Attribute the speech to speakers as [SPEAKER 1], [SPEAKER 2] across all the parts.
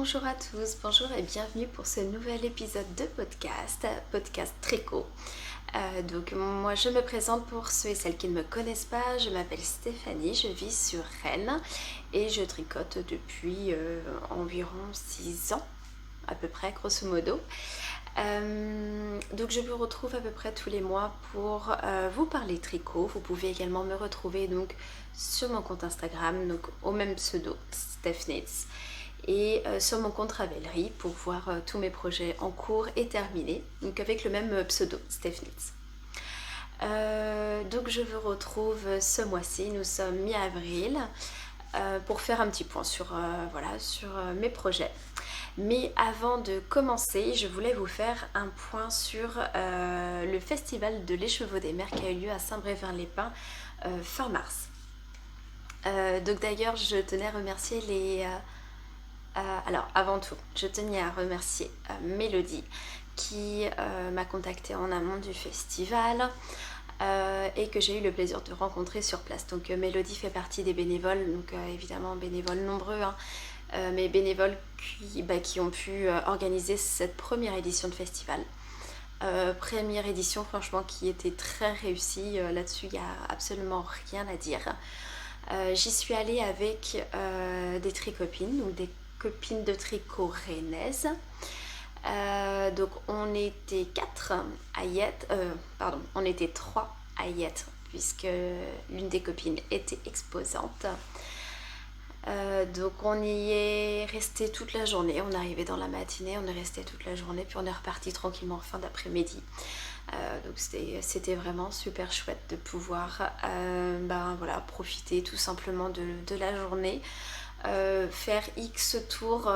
[SPEAKER 1] Bonjour à tous, bonjour et bienvenue pour ce nouvel épisode de podcast tricot. Donc moi je me présente pour ceux et celles qui ne me connaissent pas, je m'appelle Stéphanie, je vis sur Rennes et je tricote depuis environ 6 ans à peu près grosso modo. Donc je vous retrouve à peu près tous les mois pour vous parler tricot. Vous pouvez également me retrouver donc sur mon compte Instagram, donc au même pseudo, Stephnitz, et sur mon compte Ravelry pour voir tous mes projets en cours et terminés, donc avec le même pseudo, Stephnitz. Donc je vous retrouve ce mois-ci, nous sommes mi-avril, pour faire un petit point sur mes projets. Mais avant de commencer, je voulais vous faire un point sur le festival de l'écheveau des mers qui a eu lieu à Saint-Brévin-les-Pins fin mars. Donc d'ailleurs, je tenais à remercier alors avant tout, je tenais à remercier Mélodie qui m'a contactée en amont du festival et que j'ai eu le plaisir de rencontrer sur place. Donc Mélodie fait partie des bénévoles, donc évidemment bénévoles nombreux, mais bénévoles qui ont pu organiser cette première édition de festival. Première édition franchement qui était très réussie, là-dessus il n'y a absolument rien à dire. J'y suis allée avec des tricopines, donc des copines de tricot rennaises. Donc on était 3 à y être puisque l'une des copines était exposante. Donc on y est resté toute la journée, on est arrivé dans la matinée, on est resté toute la journée, puis on est reparti tranquillement en fin d'après-midi. Donc c'était vraiment super chouette de pouvoir profiter tout simplement de la journée, faire X tours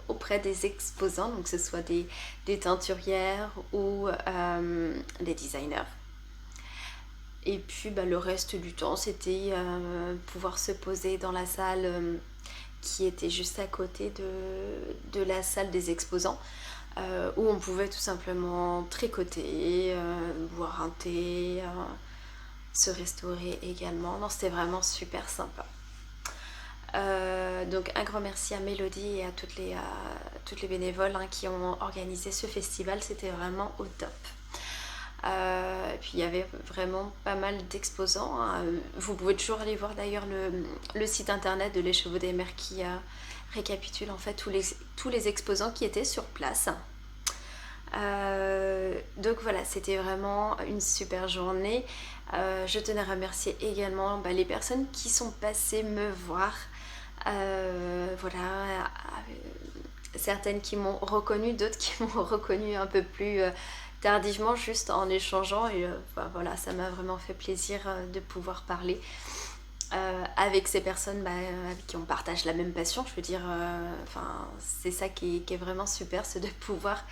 [SPEAKER 1] auprès des exposants, donc que ce soit des teinturières ou des designers. Et puis le reste du temps, c'était pouvoir se poser dans la salle qui était juste à côté de la salle des exposants, où on pouvait tout simplement tricoter, boire un thé, se restaurer également. Non, c'était vraiment super sympa. Donc un grand merci à Mélodie et à toutes les bénévoles qui ont organisé ce festival, c'était vraiment au top. Puis il y avait vraiment pas mal d'exposants. Vous pouvez toujours aller voir d'ailleurs le site internet de l'écheveau des mers qui récapitule en fait tous les exposants qui étaient sur place. Donc voilà, c'était vraiment une super journée. Je tenais à remercier également les personnes qui sont passées me voir. Certaines qui m'ont reconnue, d'autres qui m'ont reconnue un peu plus tardivement, juste en échangeant, et ça m'a vraiment fait plaisir de pouvoir parler avec ces personnes avec qui on partage la même passion. Je veux dire, c'est ça qui est vraiment super, c'est de pouvoir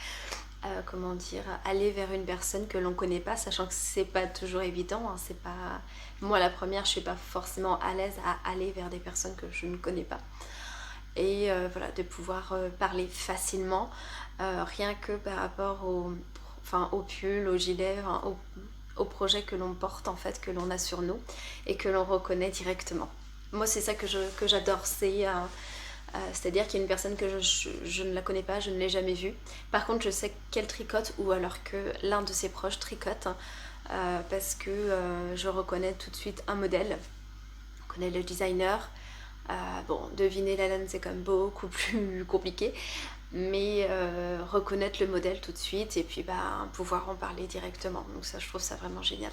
[SPEAKER 1] aller vers une personne que l'on connaît pas, sachant que c'est pas toujours évident, c'est pas... Moi la première, je suis pas forcément à l'aise à aller vers des personnes que je ne connais pas, et de pouvoir parler facilement, rien que par rapport au pull, au gilet, au projet que l'on porte en fait, que l'on a sur nous et que l'on reconnaît directement. Moi c'est ça que j'adore, c'est-à-dire qu'il y a une personne que je ne la connais pas, je ne l'ai jamais vue. Par contre, je sais qu'elle tricote ou alors que l'un de ses proches tricote, parce que je reconnais tout de suite un modèle. On connaît le designer. Deviner la laine, c'est quand même beaucoup plus compliqué. Mais reconnaître le modèle tout de suite et puis pouvoir en parler directement. Donc ça, je trouve ça vraiment génial.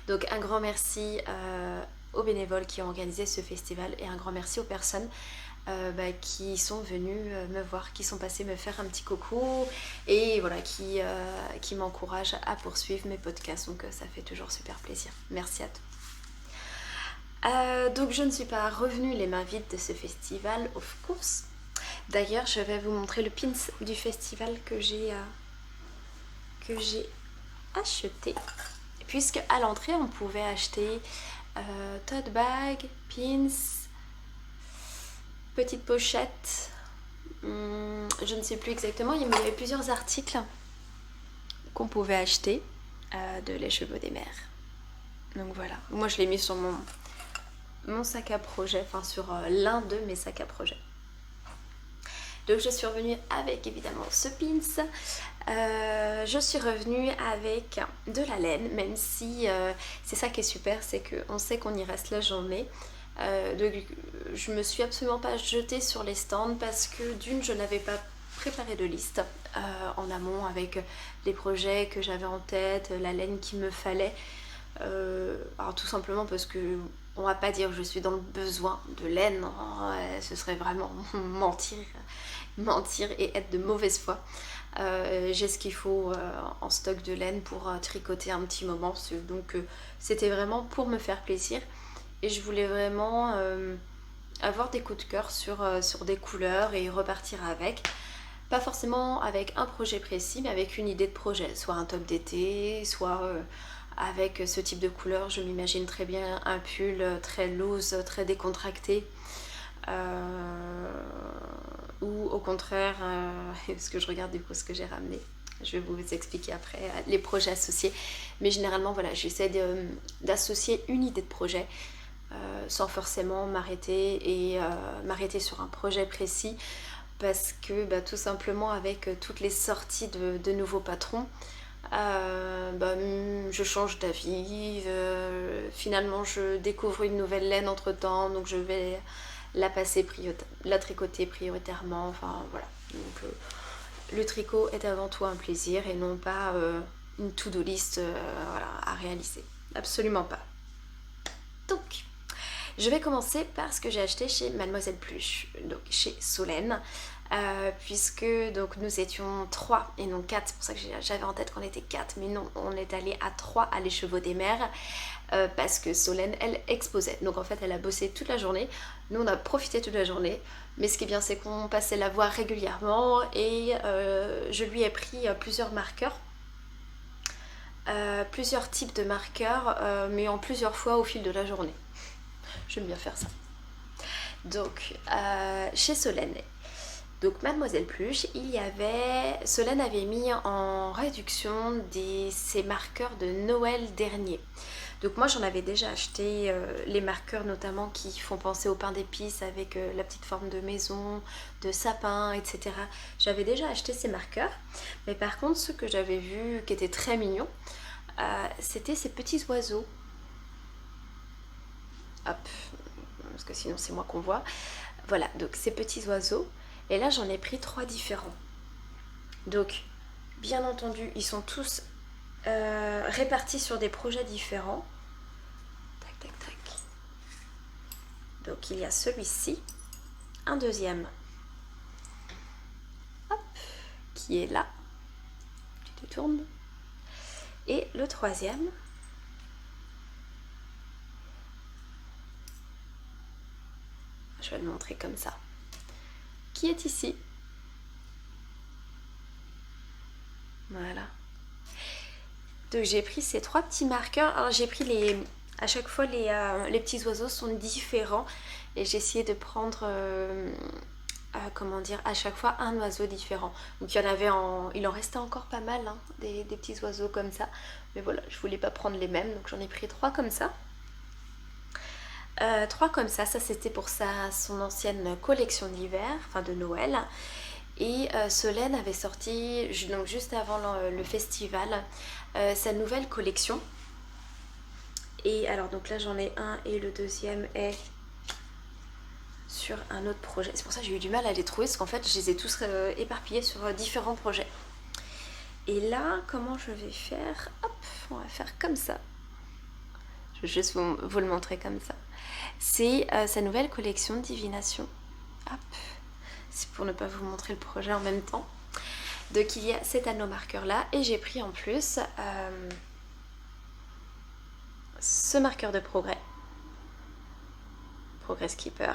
[SPEAKER 1] Donc un grand merci aux bénévoles qui ont organisé ce festival et un grand merci aux personnes qui sont venus me voir, qui sont passés me faire un petit coucou et voilà, qui m'encouragent à poursuivre mes podcasts. Donc ça fait toujours super plaisir. Merci à tous. Donc je ne suis pas revenue les mains vides de ce festival, of course. D'ailleurs, je vais vous montrer le pins du festival que j'ai acheté. Puisque à l'entrée, on pouvait acheter tote bag, pins, petite pochette. Je ne sais plus exactement, mais il y avait plusieurs articles qu'on pouvait acheter de l'écheveau des mers. Donc voilà, moi je l'ai mis sur mon sac à projet, sur l'un de mes sacs à projet. Donc je suis revenue avec évidemment ce pins. Je suis revenue avec de la laine, même si c'est ça qui est super, c'est qu'on sait qu'on y reste la journée. Donc je me suis absolument pas jetée sur les stands parce que d'une, je n'avais pas préparé de liste en amont avec les projets que j'avais en tête, la laine qu'il me fallait. Alors tout simplement parce que on va pas dire que je suis dans le besoin de laine, hein, ce serait vraiment mentir et être de mauvaise foi. J'ai ce qu'il faut en stock de laine pour tricoter un petit moment, donc c'était vraiment pour me faire plaisir et je voulais vraiment avoir des coups de cœur sur des couleurs et repartir avec. Pas forcément avec un projet précis, mais avec une idée de projet, soit un top d'été, soit avec ce type de couleur. Je m'imagine très bien un pull très loose, très décontracté, ou au contraire, parce que je regarde du coup ce que j'ai ramené, je vais vous expliquer après les projets associés, mais généralement voilà, j'essaie d'associer une idée de projet sans forcément m'arrêter sur un projet précis, parce que tout simplement avec toutes les sorties de nouveaux patrons, je change d'avis, finalement je découvre une nouvelle laine entre temps, donc je vais la tricoter prioritairement, enfin voilà. Donc le tricot est avant tout un plaisir et non pas une to-do list voilà, à réaliser, absolument pas. Donc je vais commencer par ce que j'ai acheté chez Mademoiselle Pluche, donc chez Solène, puisque donc nous étions 3 et non 4, c'est pour ça que j'avais en tête qu'on était 4, mais non, on est allé à 3 à l'Écheveau des Mers, parce que Solène, elle exposait, donc en fait elle a bossé toute la journée, nous on a profité toute la journée, mais ce qui est bien c'est qu'on passait la voir régulièrement et je lui ai pris plusieurs marqueurs, plusieurs types de marqueurs, mais en plusieurs fois au fil de la journée. J'aime bien faire ça. Donc, chez Solène, donc Mademoiselle Pluche, Solène avait mis en réduction ses marqueurs de Noël dernier. Donc moi j'en avais déjà acheté les marqueurs notamment qui font penser au pain d'épices avec la petite forme de maison, de sapin, etc. J'avais déjà acheté ces marqueurs, mais par contre ce que j'avais vu qui était très mignon, c'était ces petits oiseaux. Hop, parce que sinon c'est moi qu'on voit. Voilà, donc ces petits oiseaux. Et là j'en ai pris 3 différents. Donc, bien entendu, ils sont tous répartis sur des projets différents. Tac, tac, tac. Donc il y a celui-ci. Un deuxième. Hop, qui est là. Tu te tournes. Et le troisième. Je vais le montrer comme ça. Qui est ici. Voilà. Donc j'ai pris ces 3 petits marqueurs. Alors j'ai pris à chaque fois les petits oiseaux sont différents. Et j'ai essayé de prendre, comment dire, à chaque fois un oiseau différent. Donc il en restait encore pas mal, hein, des petits oiseaux comme ça. Mais voilà, je voulais pas prendre les mêmes. Donc j'en ai pris 3 comme ça. 3 comme ça c'était pour son ancienne collection d'hiver, enfin de Noël. Et Solène avait sorti, donc juste avant le festival, sa nouvelle collection. Et alors donc là j'en ai un et le deuxième est sur un autre projet. C'est pour ça que j'ai eu du mal à les trouver, parce qu'en fait je les ai tous éparpillés sur différents projets. Et là, comment je vais faire? Hop, on va faire comme ça. Je vais juste vous le montrer comme ça. C'est sa nouvelle collection de divination. Hop, c'est pour ne pas vous montrer le projet en même temps. Donc il y a cet anneau marqueur là, et j'ai pris en plus ce marqueur de progrès Skipper,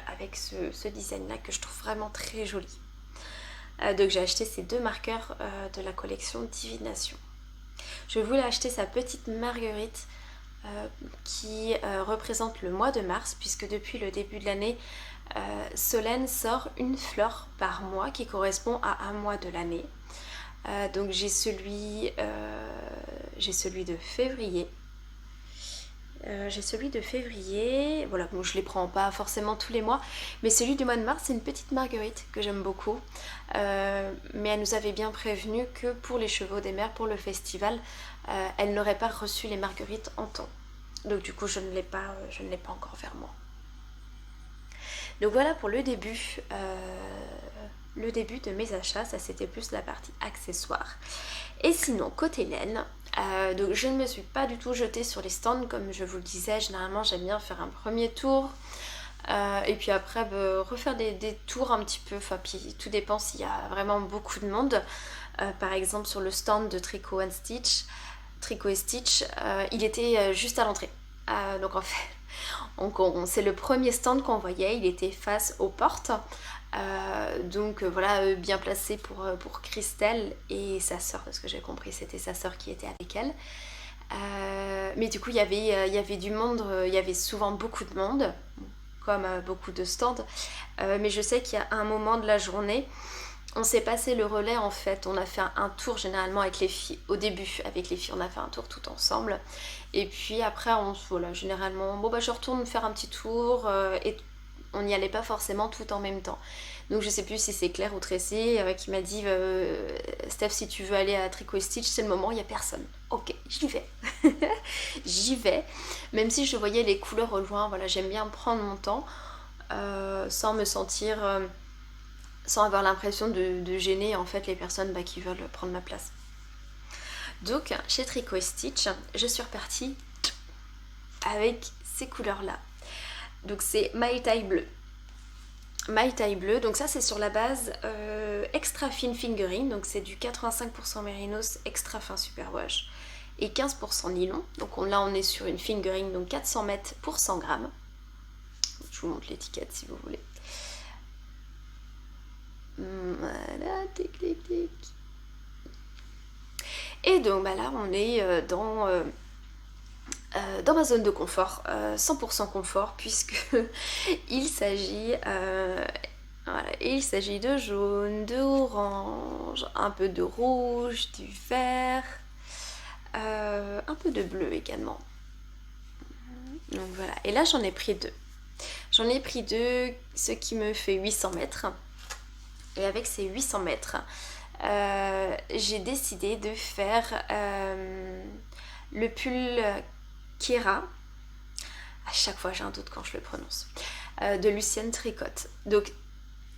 [SPEAKER 1] avec ce design là que je trouve vraiment très joli. Donc j'ai acheté ces 2 marqueurs de la collection divination. Je voulais acheter sa petite marguerite qui représente le mois de mars, puisque depuis le début de l'année, Solène sort une fleur par mois qui correspond à un mois de l'année. Donc j'ai celui de février. J'ai celui de février, voilà, bon, je les prends pas forcément tous les mois, mais celui du mois de mars, c'est une petite marguerite que j'aime beaucoup. Mais elle nous avait bien prévenu que pour les Chevaux des Mers, pour le festival, elle n'aurait pas reçu les marguerites en temps. Donc du coup, je ne l'ai pas encore vers moi. Donc voilà pour le début. Le début de mes achats, ça c'était plus la partie accessoires. Et sinon, côté laine, donc je ne me suis pas du tout jetée sur les stands, comme je vous le disais, généralement j'aime bien faire un premier tour, et puis après refaire des tours un petit peu, enfin puis tout dépend s'il y a vraiment beaucoup de monde. Par exemple sur le stand de Tricot et Stitch, il était juste à l'entrée. Donc en fait, c'est le premier stand qu'on voyait, il était face aux portes. Donc voilà, bien placé pour Christelle et sa soeur, parce que j'ai compris c'était sa soeur qui était avec elle. Mais du coup il y avait du monde, il y avait souvent beaucoup de monde, comme beaucoup de stands. Mais je sais qu'il y a un moment de la journée, on s'est passé le relais en fait, on a fait un tour généralement avec les filles, au début avec les filles on a fait un tour tout ensemble. Et puis après voilà, généralement, bon bah je retourne faire un petit tour et on n'y allait pas forcément tout en même temps. Donc je sais plus si c'est Claire ou Tracy qui m'a dit Steph, si tu veux aller à Tricot et Stitch, c'est le moment, il n'y a personne. Ok, j'y vais. J'y vais. Même si je voyais les couleurs au loin, voilà, j'aime bien prendre mon temps sans me sentir, sans avoir l'impression de gêner en fait les personnes qui veulent prendre ma place. Donc chez Tricot et Stitch, je suis repartie avec ces couleurs là. Donc c'est My Taille Bleu. My Taille Bleu, donc ça c'est sur la base extra fine fingering, donc c'est du 85% mérinos extra fin superwash et 15% nylon. Donc là on est sur une fingering, donc 400 mètres pour 100 grammes. Je vous montre l'étiquette si vous voulez. Voilà, tic tic tic. Et donc là on est dans ma zone de confort, 100% confort, puisque il s'agit de jaune, de orange, un peu de rouge, du vert, un peu de bleu également. Donc voilà, et là j'en ai pris deux. J'en ai pris deux, ce qui me fait 800 mètres. Et avec ces 800 mètres, j'ai décidé de faire le pull Kira, à chaque fois j'ai un doute quand je le prononce, de Lucienne Tricotte. Donc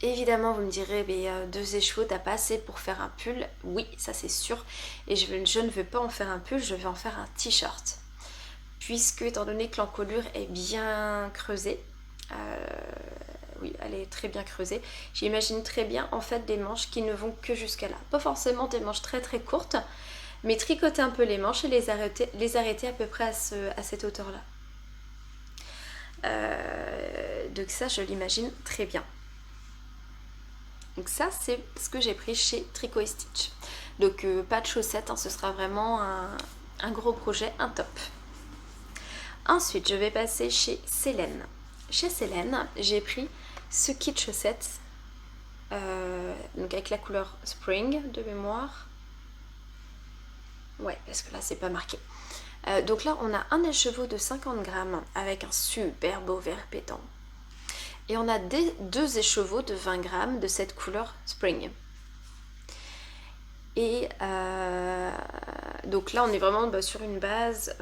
[SPEAKER 1] évidemment vous me direz, mais 2 écheveaux t'as pas assez pour faire un pull. Oui, ça c'est sûr, et je ne veux pas en faire un pull, je vais en faire un t-shirt, puisque étant donné que l'encolure est bien creusée, oui elle est très bien creusée, j'imagine très bien en fait des manches qui ne vont que jusqu'à là, pas forcément des manches très très courtes, mais tricoter un peu les manches et les arrêter à peu près à cette hauteur là. Donc ça je l'imagine très bien. Donc ça c'est ce que j'ai pris chez Tricot et Stitch. Donc pas de chaussettes, hein, ce sera vraiment un gros projet, un top. Ensuite je vais passer chez Célène. Chez Célène j'ai pris ce kit chaussettes, donc avec la couleur Spring de mémoire. Ouais, parce que là c'est pas marqué. Donc là on a un écheveau de 50 grammes avec un super beau vert pétant. Et on a 2 écheveaux de 20 grammes de cette couleur Spring. Et donc là on est vraiment sur une base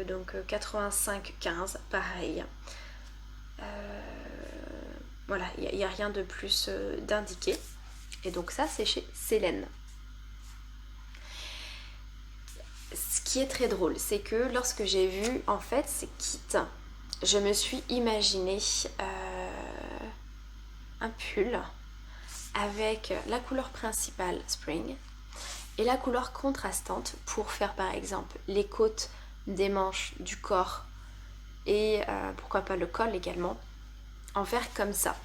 [SPEAKER 1] donc 85-15, pareil. Voilà, il n'y a rien de plus d'indiqué. Et donc ça c'est chez Célène. Ce qui est très drôle, c'est que lorsque j'ai vu en fait ces kits, je me suis imaginé un pull avec la couleur principale Spring et la couleur contrastante pour faire par exemple les côtes des manches, du corps et pourquoi pas le col également, en faire comme ça.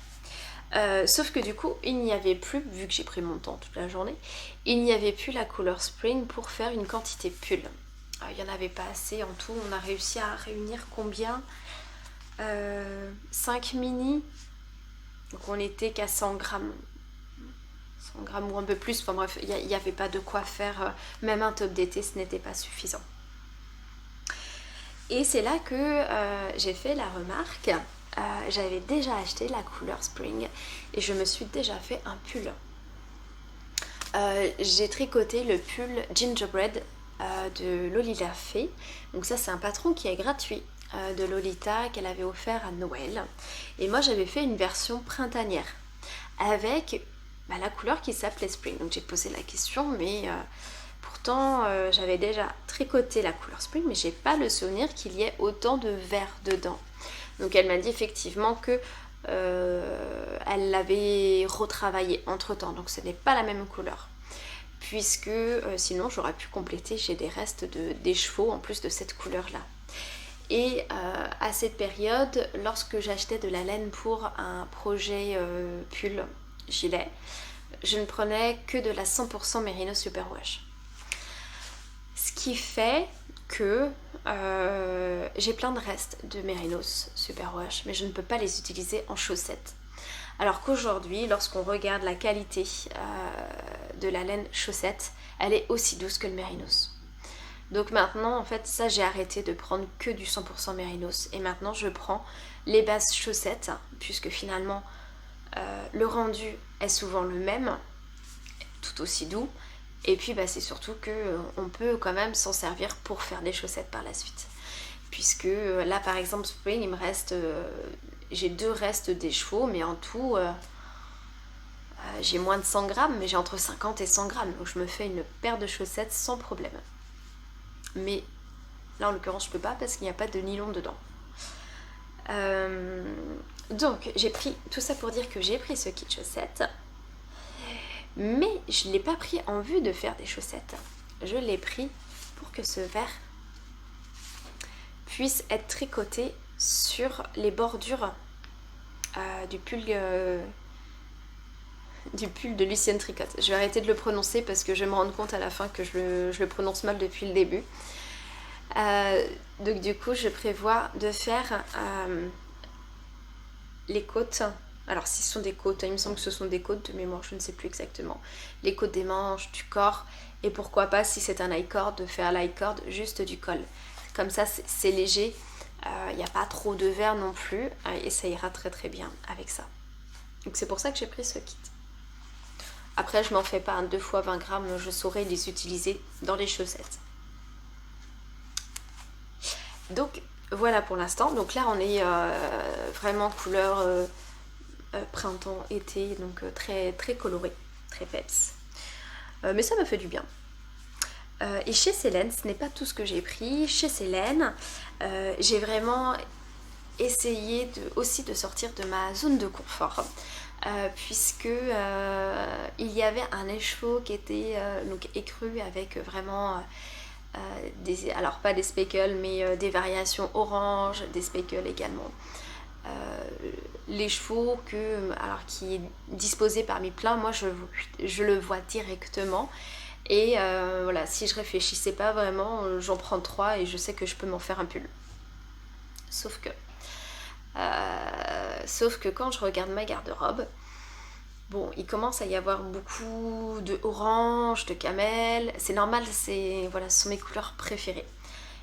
[SPEAKER 1] Sauf que du coup il n'y avait plus, vu que j'ai pris mon temps toute la journée, il n'y avait plus la couleur Spring pour faire une quantité pull. Il n'y en avait pas assez, en tout on a réussi à réunir combien 5 mini, donc on était qu'à 100 grammes ou un peu plus, enfin bref, il n'y avait pas de quoi faire, même un top d'été ce n'était pas suffisant. Et c'est là que j'ai fait la remarque. J'avais déjà acheté la couleur Spring et je me suis déjà fait un pull. J'ai tricoté le pull Gingerbread de Lolita Fay. Donc ça c'est un patron qui est gratuit de Lolita qu'elle avait offert à Noël. Et moi j'avais fait une version printanière avec la couleur qui s'appelait Spring. Donc j'ai posé la question, mais pourtant j'avais déjà tricoté la couleur Spring, mais j'ai pas le souvenir qu'il y ait autant de vert dedans. Donc elle m'a dit effectivement que elle l'avait retravaillé entre temps, donc ce n'est pas la même couleur. Puisque sinon j'aurais pu compléter, j'ai des restes des chevaux en plus de cette couleur là. Et à cette période, lorsque j'achetais de la laine pour un projet pull gilet, je ne prenais que de la 100% Merino Superwash. Ce qui fait que j'ai plein de restes de Merinos Superwash, mais je ne peux pas les utiliser en chaussettes. Alors qu'aujourd'hui, lorsqu'on regarde la qualité de la laine chaussette, elle est aussi douce que le Merinos. Donc maintenant, en fait, ça j'ai arrêté de prendre que du 100% Merinos. Et maintenant, je prends les bases chaussettes, puisque finalement, le rendu est souvent le même, tout aussi doux. Et puis c'est surtout qu'on peut quand même s'en servir pour faire des chaussettes par la suite. Puisque là par exemple Spring, il me reste, j'ai 2 restes des chevaux, mais en tout j'ai moins de 100 grammes, mais j'ai entre 50 et 100 grammes. Donc je me fais une paire de chaussettes sans problème. Mais là en l'occurrence je peux pas parce qu'il n'y a pas de nylon dedans. Donc j'ai pris tout ça pour dire que j'ai pris ce kit chaussettes. Mais je ne l'ai pas pris en vue de faire des chaussettes. Je l'ai pris pour que ce verre puisse être tricoté sur les bordures du pull de Lucienne Tricotte. Je vais arrêter de le prononcer parce que je vais me rendre compte à la fin que je le prononce mal depuis le début. Donc du coup, je prévois de faire les côtes. Alors si ce sont des côtes, il me semble que ce sont des côtes de mémoire, je ne sais plus exactement. Les côtes des manches, du corps, et pourquoi pas si c'est un high-cord, de faire l'high-cord juste du col. Comme ça c'est léger, il n'y a pas trop de verre non plus, et ça ira très très bien avec ça. Donc c'est pour ça que j'ai pris ce kit. Après je m'en fais pas un 2 fois 20 grammes, je saurais les utiliser dans les chaussettes. Donc voilà pour l'instant, donc là on est vraiment couleur... printemps, été, donc très, très coloré, très peps. Mais ça m'a fait du bien. Et chez Célène, ce n'est pas tout ce que j'ai pris. Chez Célène, j'ai vraiment essayé aussi de sortir de ma zone de confort. Puisque il y avait un écheveau qui était donc écru avec vraiment alors pas des speckles mais des variations orange, des speckles également. Les chevaux qui est disposé parmi plein, moi je le vois directement et voilà, si je réfléchissais pas vraiment, j'en prends 3 et je sais que je peux m'en faire un pull. Sauf que quand je regarde ma garde-robe, bon, il commence à y avoir beaucoup de orange, de camel, c'est normal, voilà, ce sont mes couleurs préférées.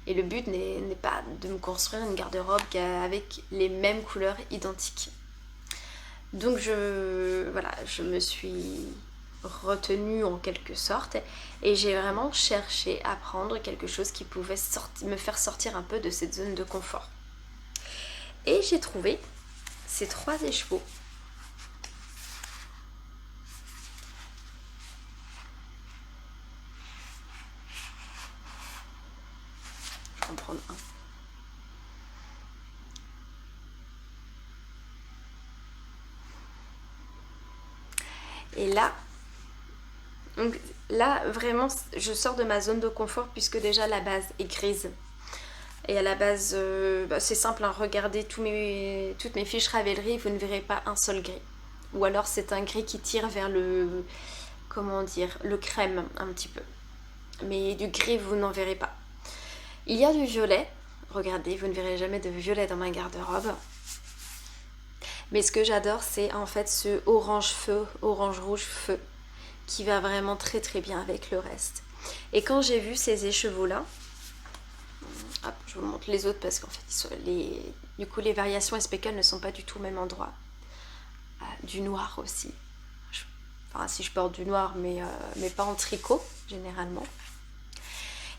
[SPEAKER 1] Et le but n'est pas de me construire une garde-robe avec les mêmes couleurs identiques. Donc je me suis retenue en quelque sorte et j'ai vraiment cherché à prendre quelque chose qui pouvait me faire sortir un peu de cette zone de confort. Et j'ai trouvé ces 3 écheveaux. Je vais en prendre un. Et là, vraiment, je sors de ma zone de confort puisque déjà la base est grise. Et à la base, c'est simple, hein, regardez toutes mes fiches Ravelry, vous ne verrez pas un seul gris. Ou alors c'est un gris qui tire vers le crème un petit peu. Mais du gris, vous n'en verrez pas. Il y a du violet. Regardez, vous ne verrez jamais de violet dans ma garde-robe. Mais ce que j'adore, c'est en fait ce orange feu, orange rouge feu, qui va vraiment très très bien avec le reste. Et quand j'ai vu ces écheveaux là, Hop, je vous montre les autres parce qu'en fait, du coup, les variations et speckles ne sont pas du tout au même endroit. Du noir aussi. Enfin, si je porte du noir, mais pas en tricot, généralement.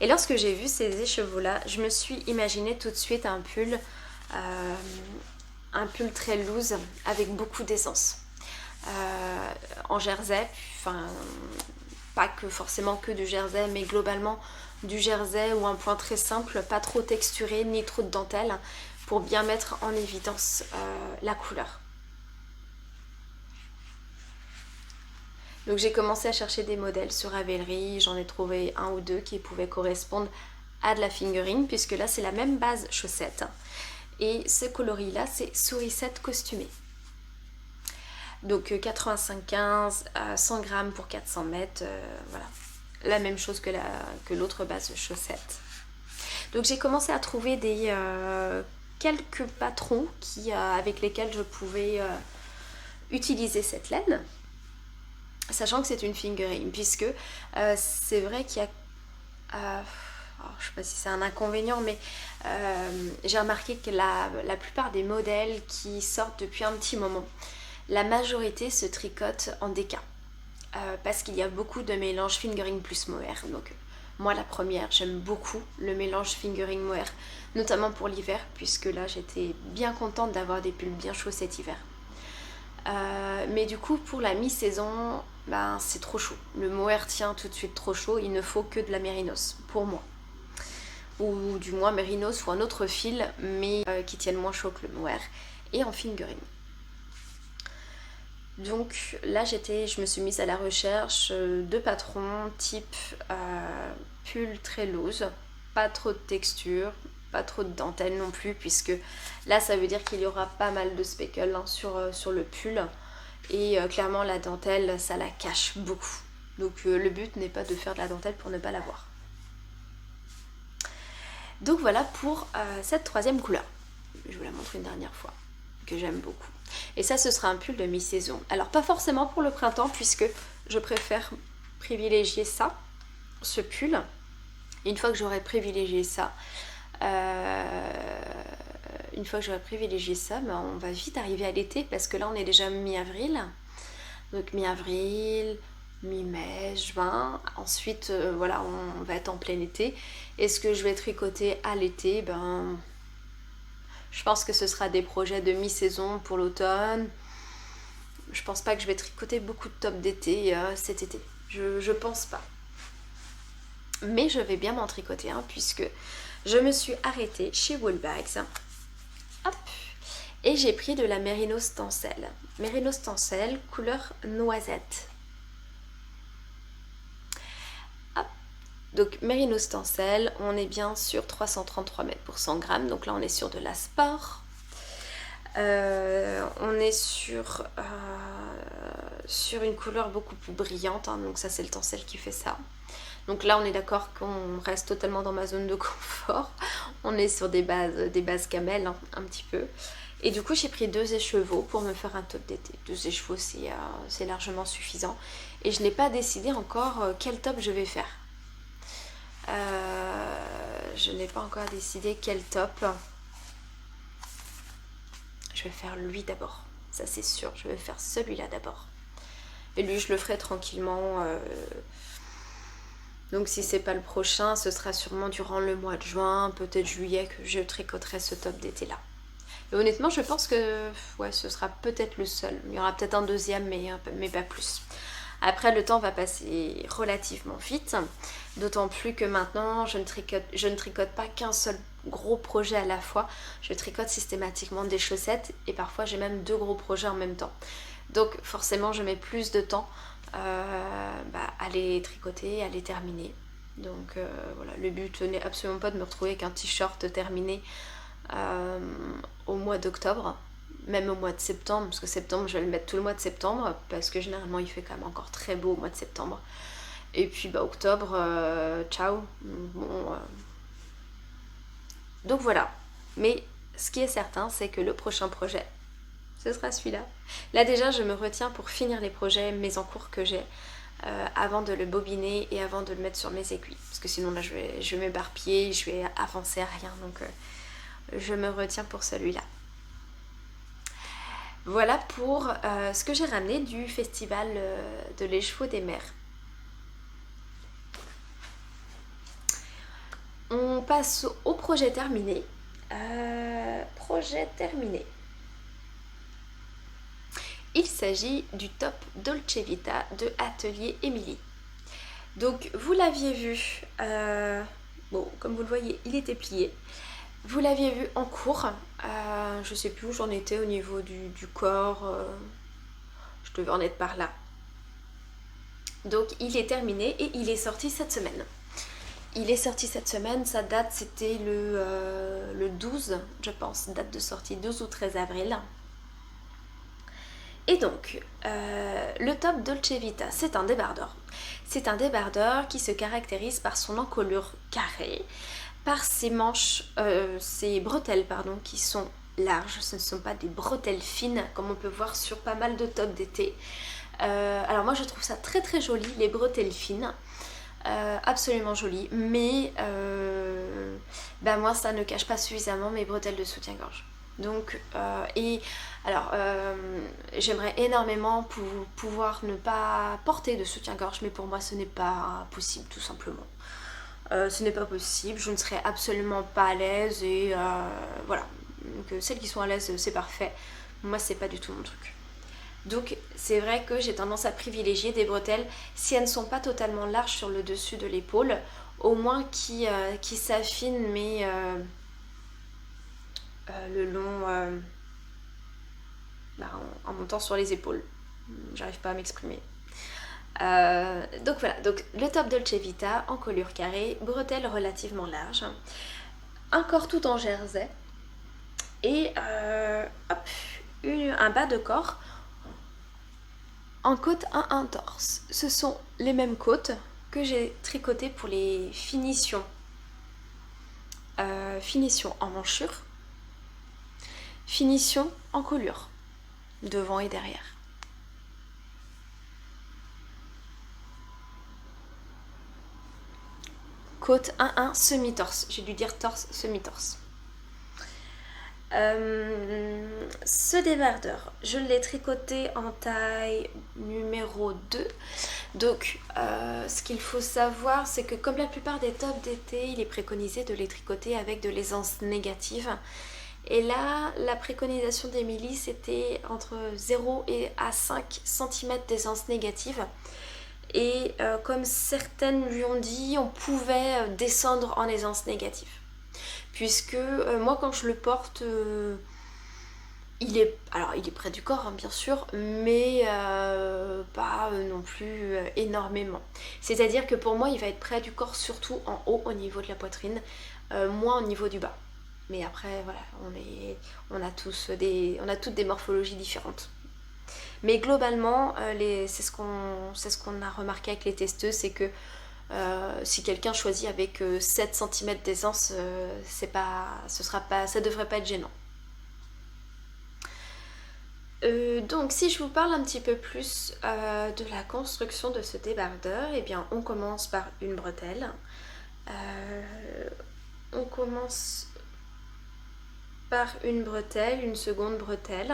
[SPEAKER 1] Et lorsque j'ai vu ces écheveaux-là, je me suis imaginé tout de suite un pull très loose avec beaucoup d'essence. En jersey, enfin, pas que forcément que du jersey, mais globalement du jersey ou un point très simple, pas trop texturé ni trop de dentelle, pour bien mettre en évidence la couleur. Donc j'ai commencé à chercher des modèles sur Ravelry, j'en ai trouvé un ou deux qui pouvaient correspondre à de la fingering, puisque là c'est la même base chaussette. Et ce coloris là c'est sourisette costumée. Donc 85,15, 100 grammes pour 400 mètres, voilà. La même chose que l'autre base chaussette. Donc j'ai commencé à trouver quelques patrons avec lesquels je pouvais utiliser cette laine. Sachant que c'est une fingering, puisque c'est vrai qu'il y a... je ne sais pas si c'est un inconvénient, mais j'ai remarqué que la plupart des modèles qui sortent depuis un petit moment, la majorité se tricote en déca. Parce qu'il y a beaucoup de mélange fingering plus mohair. Donc moi la première, j'aime beaucoup le mélange fingering mohair, notamment pour l'hiver, puisque là j'étais bien contente d'avoir des pulls bien chauds cet hiver. Mais du coup pour la mi-saison, c'est trop chaud. Le mohair tient tout de suite trop chaud, il ne faut que de la mérinos pour moi. Ou du moins mérinos ou un autre fil, mais qui tienne moins chaud que le mohair, et en fingering. Donc là je me suis mise à la recherche de patrons type pull très loose, pas trop de texture, pas trop de dentelle non plus, puisque là ça veut dire qu'il y aura pas mal de speckles sur le pull, et clairement la dentelle ça la cache beaucoup. Donc le but n'est pas de faire de la dentelle pour ne pas la voir. Donc voilà pour cette troisième couleur. Je vous la montre une dernière fois, que j'aime beaucoup. Et ça, ce sera un pull de mi-saison. Alors pas forcément pour le printemps, puisque je préfère privilégier ça, ce pull. Et une fois que j'aurai privilégié ça, on va vite arriver à l'été, parce que là on est déjà mi-avril. Donc mi-avril, mi-mai, juin. Ensuite, voilà, on va être en plein été. Est-ce que je vais tricoter à l'été? Je pense que ce sera des projets de mi-saison pour l'automne. Je pense pas que je vais tricoter beaucoup de tops d'été cet été. Je pense pas. Mais je vais bien m'en tricoter puisque je me suis arrêtée chez Woolbags. Hop. Et j'ai pris de la Mérinos Tencel. Mérinos Tencel, couleur noisette. Hop. Donc Mérinos Tencel, on est bien sur 333 mètres pour 100 grammes. Donc là on est sur de la sport. On est sur une couleur beaucoup plus brillante, donc ça c'est le Tencel qui fait ça. Donc là on est d'accord qu'on reste totalement dans ma zone de confort. On est sur des bases camel un petit peu. Et du coup j'ai pris 2 écheveaux pour me faire un top d'été. 2 écheveaux c'est largement suffisant. Et je n'ai pas décidé encore quel top je vais faire. Je n'ai pas encore décidé quel top. Je vais faire lui d'abord, ça c'est sûr, je vais faire celui-là d'abord. Et lui je le ferai tranquillement, donc si c'est pas le prochain, ce sera sûrement durant le mois de juin, peut-être juillet, que je tricoterai ce top d'été là. Et honnêtement je pense que ouais, ce sera peut-être le seul, il y aura peut-être un deuxième mais pas plus. Après le temps va passer relativement vite, d'autant plus que maintenant je ne tricote pas qu'un seul gros projet à la fois, je tricote systématiquement des chaussettes et parfois j'ai même 2 gros projets en même temps. Donc forcément je mets plus de temps à les tricoter, à les terminer. Donc voilà, le but n'est absolument pas de me retrouver avec un t-shirt terminé au mois d'octobre, même au mois de septembre, parce que septembre je vais le mettre tout le mois de septembre, parce que généralement il fait quand même encore très beau au mois de septembre. Et puis octobre, ciao. Bon, donc voilà, mais ce qui est certain, c'est que le prochain projet, ce sera celui-là. Là déjà, je me retiens pour finir les projets, mes en cours que j'ai. avant de le bobiner et avant de le mettre sur mes aiguilles. Parce que sinon là je vais m'éparpiller, je vais avancer à rien. Donc je me retiens pour celui-là. Voilà pour ce que j'ai ramené du festival de l'écheveau des mers. On passe au projet terminé. Projet terminé. Il s'agit du top Dolce Vita de Atelier Émilie. Donc vous l'aviez vu, bon comme vous le voyez il était plié. Vous l'aviez vu en cours, je sais plus où j'en étais au niveau du corps, je devais en être par là. Donc il est terminé et il est sorti cette semaine. Il est sorti cette semaine, sa date c'était le 12, je pense, date de sortie 12 ou 13 avril. Et donc, le top Dolce Vita, c'est un débardeur. C'est un débardeur qui se caractérise par son encolure carrée, par ses manches, ses bretelles, pardon, qui sont larges. Ce ne sont pas des bretelles fines, comme on peut voir sur pas mal de tops d'été. Alors moi, je trouve ça très très joli, les bretelles fines. Absolument joli, mais moi ça ne cache pas suffisamment mes bretelles de soutien-gorge. Donc, j'aimerais énormément pouvoir ne pas porter de soutien-gorge, mais pour moi ce n'est pas possible tout simplement. Ce n'est pas possible, je ne serais absolument pas à l'aise et voilà. Donc celles qui sont à l'aise c'est parfait, moi c'est pas du tout mon truc. Donc c'est vrai que j'ai tendance à privilégier des bretelles, si elles ne sont pas totalement larges sur le dessus de l'épaule, au moins qui s'affinent mais le long en montant sur les épaules. J'arrive pas à m'exprimer. Donc voilà, donc le top Dolce Vita en colure carrée, bretelles relativement larges, un corps tout en jersey et un bas de corps en côte 1-1 torse. Ce sont les mêmes côtes que j'ai tricotées pour les finitions. Finition en manchure, finition en colure, devant et derrière. Côte 1-1 semi-torse, j'ai dû dire torse semi-torse. Ce débardeur, je l'ai tricoté en taille numéro 2. Donc ce qu'il faut savoir, c'est que comme la plupart des tops d'été, il est préconisé de les tricoter avec de l'aisance négative. Et là, la préconisation d'Émilie, c'était entre 0 et à 5 cm d'aisance négative. Et comme certaines lui ont dit, on pouvait descendre en aisance négative. Puisque moi quand je le porte, il est près du corps hein, bien sûr, mais pas non plus énormément. C'est-à-dire que pour moi il va être près du corps surtout en haut au niveau de la poitrine, moins au niveau du bas. Mais après voilà, on a toutes des morphologies différentes. Mais globalement, c'est ce qu'on a remarqué avec les testeuses, c'est que si quelqu'un choisit avec 7 cm d'aisance, ça devrait pas être gênant. Donc si je vous parle un petit peu plus de la construction de ce débardeur, eh bien on commence par une bretelle. On commence par une bretelle, une seconde bretelle.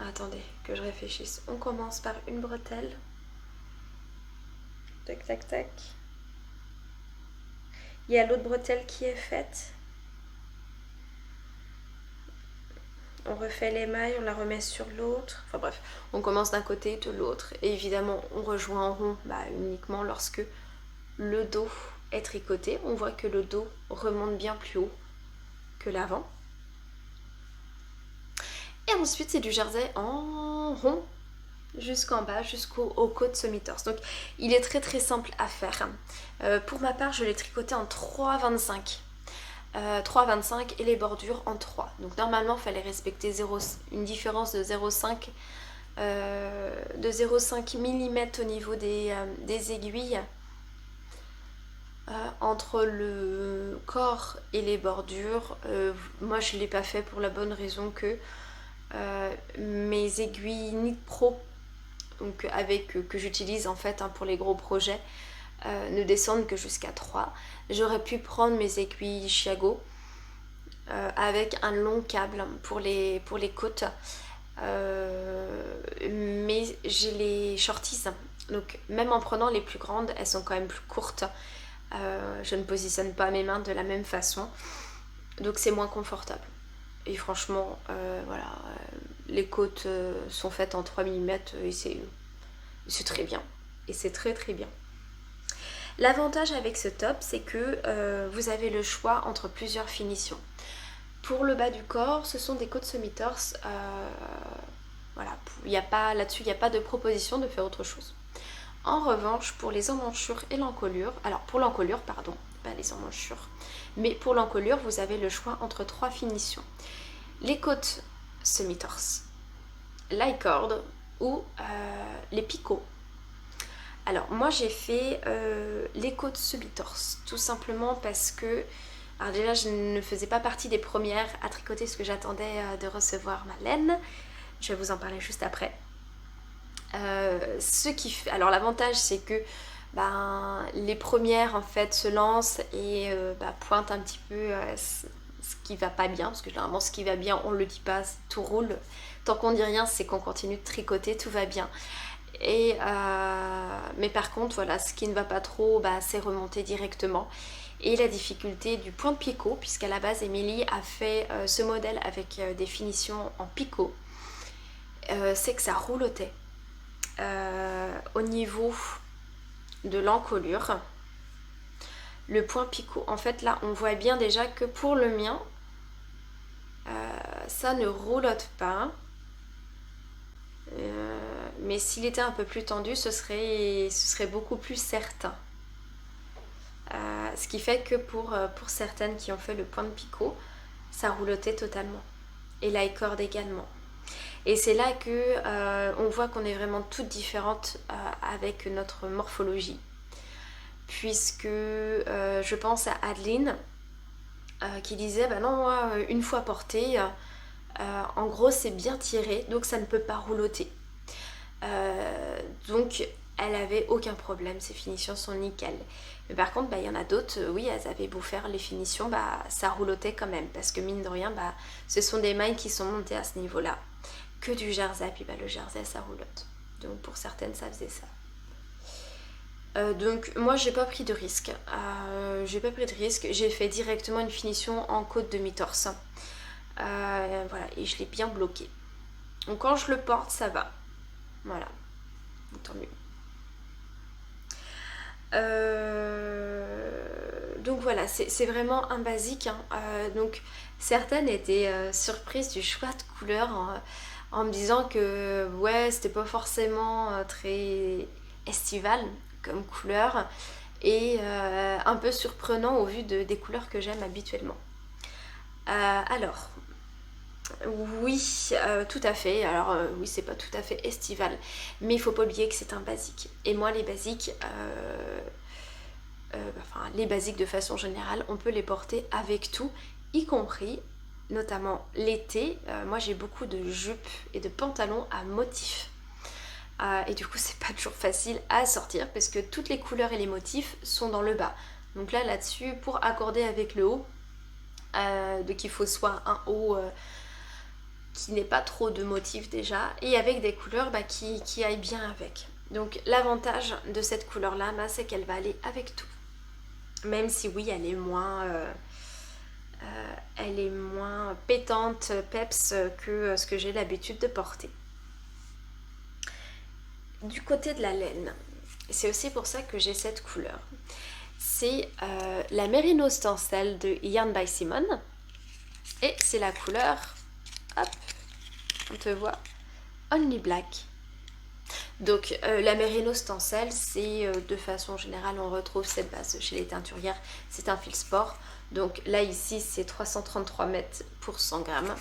[SPEAKER 1] Attendez, que je réfléchisse. On commence par une bretelle. Tac, tac, tac. Il y a l'autre bretelle qui est faite. On refait l'émail, on la remet sur l'autre. Enfin bref, on commence d'un côté, de l'autre. Et évidemment, on rejoint en rond uniquement lorsque le dos est tricoté. On voit que le dos remonte bien plus haut que l'avant. Et ensuite, c'est du jersey en rond jusqu'en bas, jusqu'aux côtes semi-torse. Donc, il est très très simple à faire. Pour ma part, je l'ai tricoté en 3,25. 3,25 et les bordures en 3. Donc, normalement, il fallait respecter une différence de 0,5 mm au niveau des aiguilles. En entre le corps et les bordures, moi je ne l'ai pas fait pour la bonne raison que mes aiguilles Knit Pro, donc que j'utilise en fait pour les gros projets, ne descendent que jusqu'à 3. J'aurais pu prendre mes aiguilles Chiago avec un long câble pour les côtes, mais j'ai les shorties, donc même en prenant les plus grandes, elles sont quand même plus courtes. Je ne positionne pas mes mains de la même façon, donc c'est moins confortable. Et franchement, voilà, les côtes sont faites en 3 mm et c'est très bien. Et c'est très très bien. L'avantage avec ce top, c'est que vous avez le choix entre plusieurs finitions. Pour le bas du corps, ce sont des côtes semi-torse. Voilà, là-dessus, il n'y a pas de proposition de faire autre chose. En revanche, pour les emmanchures et l'encolure, alors pour l'encolure, pardon, pas les emmanchures, mais pour l'encolure, vous avez le choix entre 3 finitions. Les côtes semi-torse, l'I-cord ou les picots. Alors moi j'ai fait les côtes semi-torse, tout simplement parce que, alors déjà je ne faisais pas partie des premières à tricoter ce que j'attendais de recevoir ma laine. Je vais vous en parler juste après. Alors l'avantage c'est que les premières en fait se lancent et pointent un petit peu ce qui va pas bien, parce que généralement ce qui va bien on le dit pas, tout roule. Tant qu'on dit rien, c'est qu'on continue de tricoter, tout va bien. Mais par contre voilà, ce qui ne va pas trop, c'est remonter directement. Et la difficulté du point de picot, puisqu'à la base Émilie a fait ce modèle avec des finitions en picot, c'est que ça roulotait. Au niveau de l'encolure, le point picot, en fait là on voit bien déjà que pour le mien ça ne roulotte pas, mais s'il était un peu plus tendu ce serait beaucoup plus certain, ce qui fait que pour certaines qui ont fait le point de picot, ça roulotait totalement, et la corde également. Et c'est là que on voit qu'on est vraiment toutes différentes avec notre morphologie. Puisque je pense à Adeline qui disait non, moi, une fois portée, en gros c'est bien tiré, donc ça ne peut pas rouloter. Donc elle avait aucun problème, ses finitions sont nickel. Mais par contre, il y en a d'autres, oui, elles avaient beau faire les finitions, ça roulotait quand même. Parce que mine de rien, ce sont des mailles qui sont montées à ce niveau-là. Que du jersey, puis le jersey ça roulotte. Donc pour certaines ça faisait ça. Donc moi j'ai pas pris de risque. J'ai fait directement une finition en côte demi-torse. Voilà, et je l'ai bien bloqué. Donc quand je le porte, ça va. Voilà. Tant mieux. Donc voilà, c'est vraiment un basique. Donc certaines étaient surprises du choix de couleur en me disant que ouais, c'était pas forcément très estival comme couleur et un peu surprenant au vu des couleurs que j'aime habituellement. Alors oui, tout à fait. Alors oui, c'est pas tout à fait estival, mais il faut pas oublier que c'est un basique. Et moi les basiques, les basiques de façon générale, on peut les porter avec tout, y compris notamment l'été. Moi j'ai beaucoup de jupes et de pantalons à motifs. Et du coup c'est pas toujours facile à sortir parce que toutes les couleurs et les motifs sont dans le bas. Donc là-dessus, pour accorder avec le haut, donc il faut soit un haut qui n'ait pas trop de motifs déjà, et avec des couleurs qui aillent bien avec. Donc l'avantage de cette couleur là, c'est qu'elle va aller avec tout. Même si oui, elle est moins pétante, peps que ce que j'ai l'habitude de porter. Du côté de la laine, c'est aussi pour ça que j'ai cette couleur. C'est la Merino Stencil de Yarn by Simone. Et c'est la couleur, hop, on te voit, Only Black. Donc la Merino Stencil, c'est de façon générale, on retrouve cette base chez les teinturières, c'est un fil sport. Donc là ici c'est 333 mètres pour 100 grammes.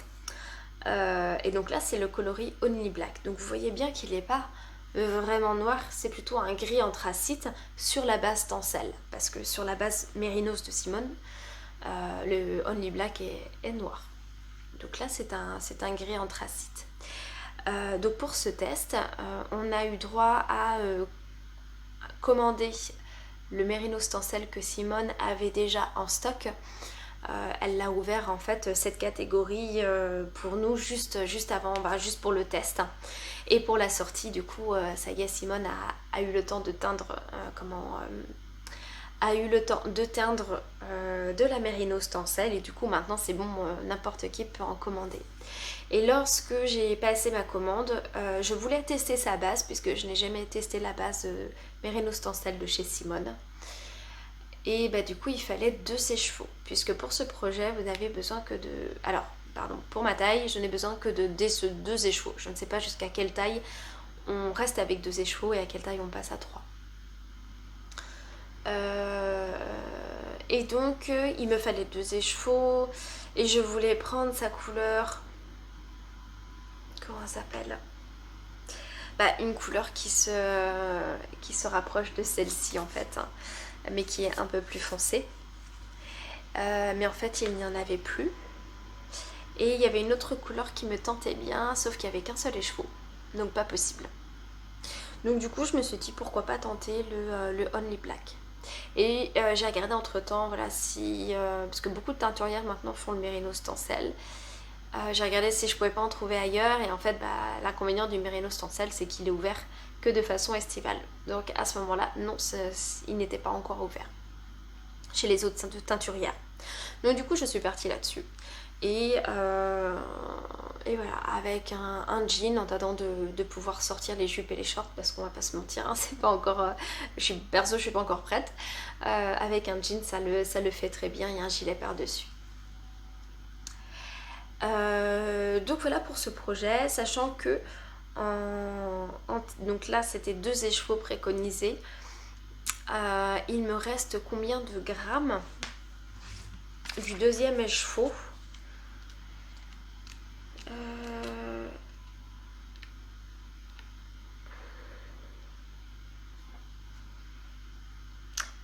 [SPEAKER 1] Et donc là c'est le coloris Only Black. Donc vous voyez bien qu'il n'est pas vraiment noir, c'est plutôt un gris anthracite sur la base tencel, parce que sur la base mérinos de Simone, le Only Black est noir. Donc là c'est un gris anthracite. Donc pour ce test, on a eu droit à commander le mérinos tencel que Simone avait déjà en stock. Elle l'a ouvert en fait cette catégorie pour nous juste avant, juste pour le test. Et pour la sortie, du coup, ça y est, Simone a eu le temps de teindre de la mérinos tencel, et du coup maintenant c'est bon, n'importe qui peut en commander. Et lorsque j'ai passé ma commande, je voulais tester sa base, puisque je n'ai jamais testé la base mérinos tencel de chez Simone. Et du coup il fallait 2 sèche-chevaux, puisque pour ce projet vous n'avez besoin que de... Alors, pardon, pour ma taille, je n'ai besoin que de 2 échevaux. Je ne sais pas jusqu'à quelle taille on reste avec 2 échevaux et à quelle taille on passe à 3. Et donc il me fallait 2 échevaux et je voulais prendre sa couleur, comment ça s'appelle, une couleur qui se rapproche de celle-ci en fait, hein, mais qui est un peu plus foncée. Mais en fait il n'y en avait plus. Et il y avait une autre couleur qui me tentait bien, sauf qu'il n'y avait qu'un seul écheveau, donc pas possible. Donc du coup je me suis dit pourquoi pas tenter le Only Black. Et j'ai regardé entre temps, voilà, si parce que beaucoup de teinturières maintenant font le mérinos tencel. J'ai regardé si je pouvais pas en trouver ailleurs, et en fait l'inconvénient du mérinos tencel c'est qu'il est ouvert que de façon estivale. Donc à ce moment là, non, il n'était pas encore ouvert chez les autres teinturières. Donc du coup je suis partie là-dessus. Et voilà, avec un jean, en attendant de pouvoir sortir les jupes et les shorts, parce qu'on va pas se mentir, hein, c'est pas encore, je suis pas encore prête. Avec un jean ça le fait très bien, il y a un gilet par dessus. Donc voilà pour ce projet, sachant que donc là c'était 2 écheveaux préconisés. Il me reste combien de grammes du 2e écheveau?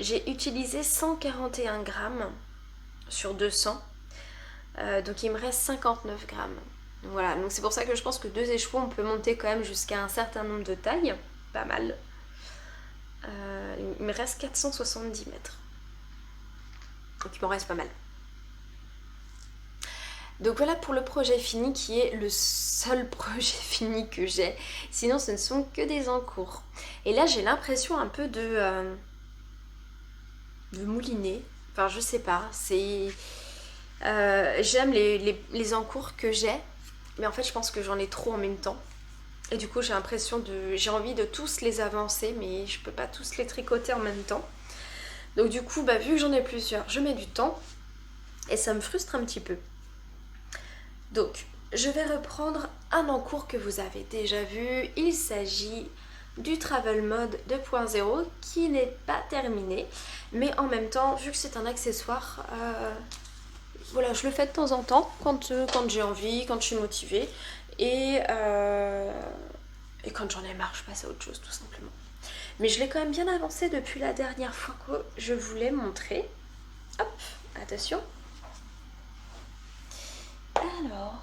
[SPEAKER 1] J'ai utilisé 141 grammes sur 200, donc il me reste 59 grammes. Donc voilà, donc c'est pour ça que je pense que 2 écheveaux on peut monter quand même jusqu'à un certain nombre de tailles, pas mal. Il me reste 470 mètres, donc il m'en reste pas mal. Donc voilà pour le projet fini, qui est le seul projet fini que j'ai. Sinon ce ne sont que des encours. Et là j'ai l'impression un peu de mouliner. Enfin je sais pas. J'aime les encours que j'ai. Mais en fait je pense que j'en ai trop en même temps. Et du coup j'ai envie de tous les avancer. Mais je peux pas tous les tricoter en même temps. Donc du coup vu que j'en ai plusieurs, je mets du temps. Et ça me frustre un petit peu. Donc, je vais reprendre un encours que vous avez déjà vu. Il s'agit du Travel Mode 2.0 qui n'est pas terminé. Mais en même temps, vu que c'est un accessoire, voilà, je le fais de temps en temps quand j'ai envie, quand je suis motivée. Et quand j'en ai marre, je passe à autre chose tout simplement. Mais je l'ai quand même bien avancé depuis la dernière fois que je vous l'ai montré. Hop, attention. Alors,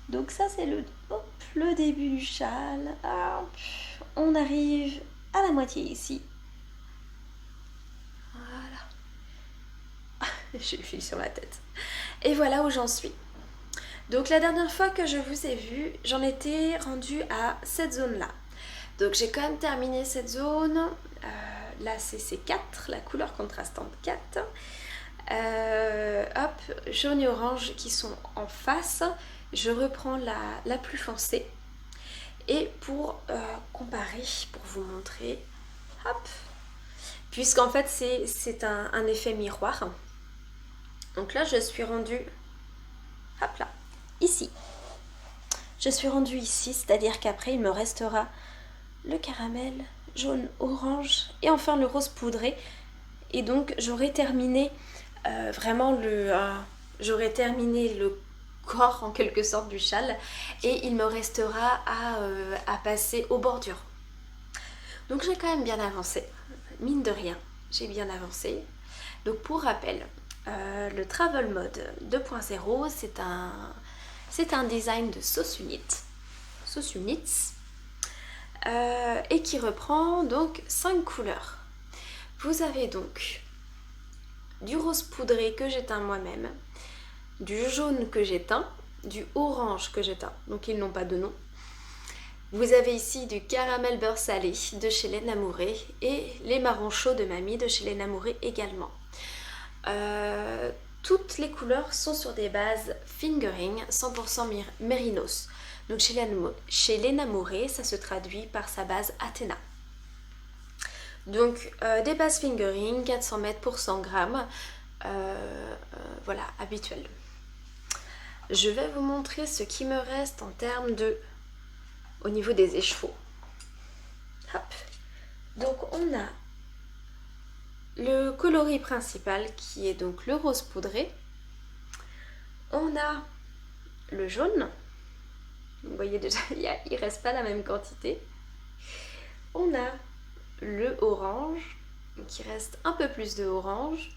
[SPEAKER 1] donc ça c'est le début du châle. On arrive à la moitié ici. Voilà. J'ai le fil sur la tête. Et voilà où j'en suis. Donc la dernière fois que je vous ai vu, j'en étais rendue à cette zone-là. Donc j'ai quand même terminé cette zone. Là c'est C4, la couleur contrastante 4. Jaune et orange qui sont en face, je reprends la plus foncée, et pour comparer, pour vous montrer, hop, puisqu'en fait c'est un effet miroir. Donc là je suis rendue, hop là, ici, je suis rendue ici, c'est-à-dire qu'après il me restera le caramel, jaune, orange et enfin le rose poudré, et donc j'aurai terminé j'aurais terminé corps en quelque sorte du châle, et il me restera à passer aux bordures. Donc j'ai quand même bien avancé, mine de rien, j'ai bien avancé. Donc pour rappel, le Travel Mode 2.0, c'est un design de Sauce Units, et qui reprend donc 5 couleurs. Vous avez donc du rose poudré que j'éteins moi-même, du jaune que j'éteins, du orange que j'éteins, donc ils n'ont pas de nom. Vous avez ici du caramel beurre salé de chez Les Namourés et les marrons chauds de mamie de chez Les Namourés également. Toutes les couleurs sont sur des bases fingering 100% mérinos. Donc chez Les Namourés, ça se traduit par sa base Athéna. Donc des bases fingering, 400 mètres pour 100 grammes, voilà, habituel. Je vais vous montrer ce qui me reste en termes de... au niveau des écheveaux. Hop. Donc on a le coloris principal qui est donc le rose poudré. On a le jaune. Vous voyez déjà, il reste pas la même quantité. On a le orange, qui reste un peu plus de orange.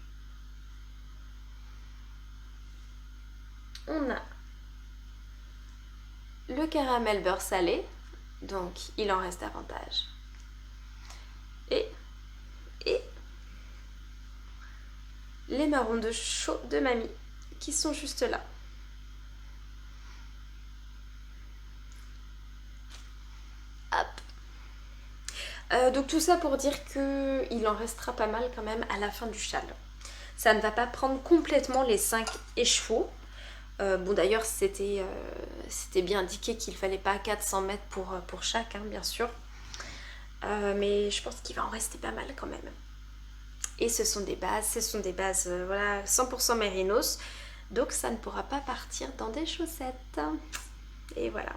[SPEAKER 1] On a le caramel beurre salé, donc il en reste davantage. Et les marrons de chaud de mamie, qui sont juste là. Hop. Donc tout ça pour dire qu'il en restera pas mal quand même à la fin du châle. Ça ne va pas prendre complètement les 5 écheveaux. Bon d'ailleurs c'était bien indiqué qu'il fallait pas 400 mètres pour chaque, hein, bien sûr. Mais je pense qu'il va en rester pas mal quand même. Et ce sont des bases, voilà, 100% mérinos. Donc ça ne pourra pas partir dans des chaussettes. Et voilà.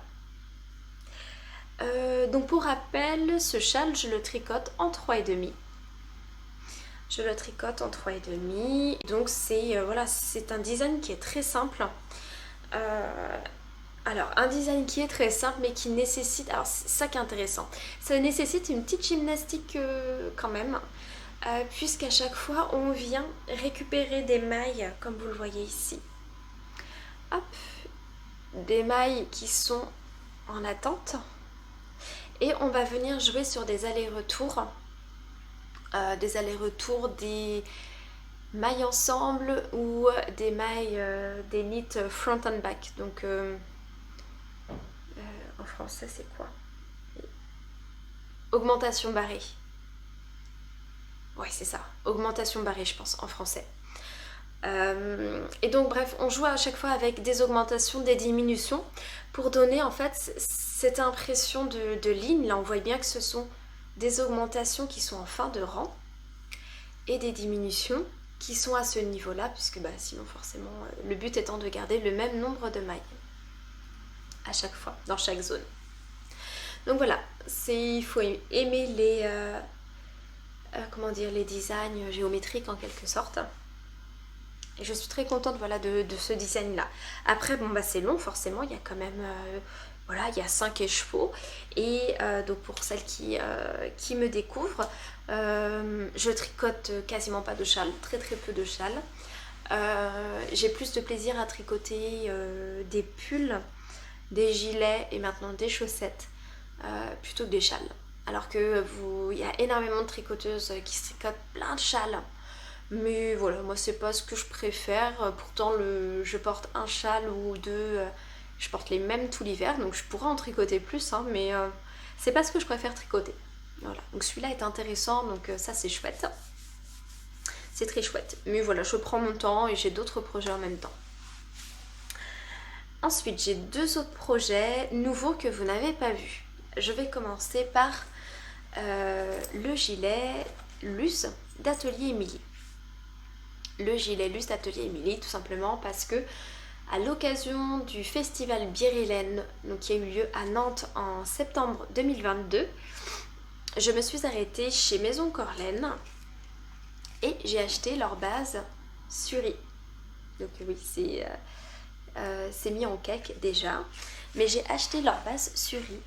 [SPEAKER 1] Donc pour rappel, ce châle, je le tricote en 3,5. Je le tricote en 3,5. Donc c'est voilà, c'est un design qui est très simple. Alors un design qui est très simple mais qui nécessite, alors c'est ça qui est intéressant, ça nécessite une petite gymnastique quand même, puisqu'à chaque fois on vient récupérer des mailles comme vous le voyez ici. Hop, des mailles qui sont en attente et on va venir jouer sur des allers-retours, des mailles ensemble ou des mailles, des knits front and back. Donc en français c'est quoi? Augmentation barrée. Ouais c'est ça, augmentation barrée je pense en français. Et donc bref, on joue à chaque fois avec des augmentations, des diminutions pour donner en fait cette impression de ligne. Là on voit bien que ce sont des augmentations qui sont en fin de rang et des diminutions qui sont à ce niveau là, puisque bah, sinon forcément le but étant de garder le même nombre de mailles à chaque fois dans chaque zone. Donc voilà, il faut aimer les comment dire, les designs géométriques en quelque sorte. Et je suis très contente voilà, de ce design là. Après bon bah c'est long forcément, il y a quand même voilà, il y a 5 écheveaux. Et donc pour celles qui me découvrent, je tricote quasiment pas de châle, très très peu de châle. J'ai plus de plaisir à tricoter des pulls, des gilets et maintenant des chaussettes plutôt que des châles. Alors que il y a énormément de tricoteuses qui tricotent plein de châles. Mais voilà, moi c'est pas ce que je préfère. Pourtant je porte un châle ou deux, je porte les mêmes tout l'hiver, donc je pourrais en tricoter plus, hein, mais c'est pas ce que je préfère tricoter. Voilà, donc celui-là est intéressant, donc ça c'est chouette. C'est très chouette. Mais voilà, je prends mon temps et j'ai d'autres projets en même temps. Ensuite, j'ai 2 autres projets nouveaux que vous n'avez pas vus. Je vais commencer par le gilet Luce d'Atelier Émilie. Le gilet Luce d'Atelier Émilie, tout simplement parce que à l'occasion du festival Bière-Hélène, donc qui a eu lieu à Nantes en septembre 2022, je me suis arrêtée chez Maison Corlaine et j'ai acheté leur base Suri. Donc oui, c'est c'est mis en cake déjà. Mais j'ai acheté leur base Suri,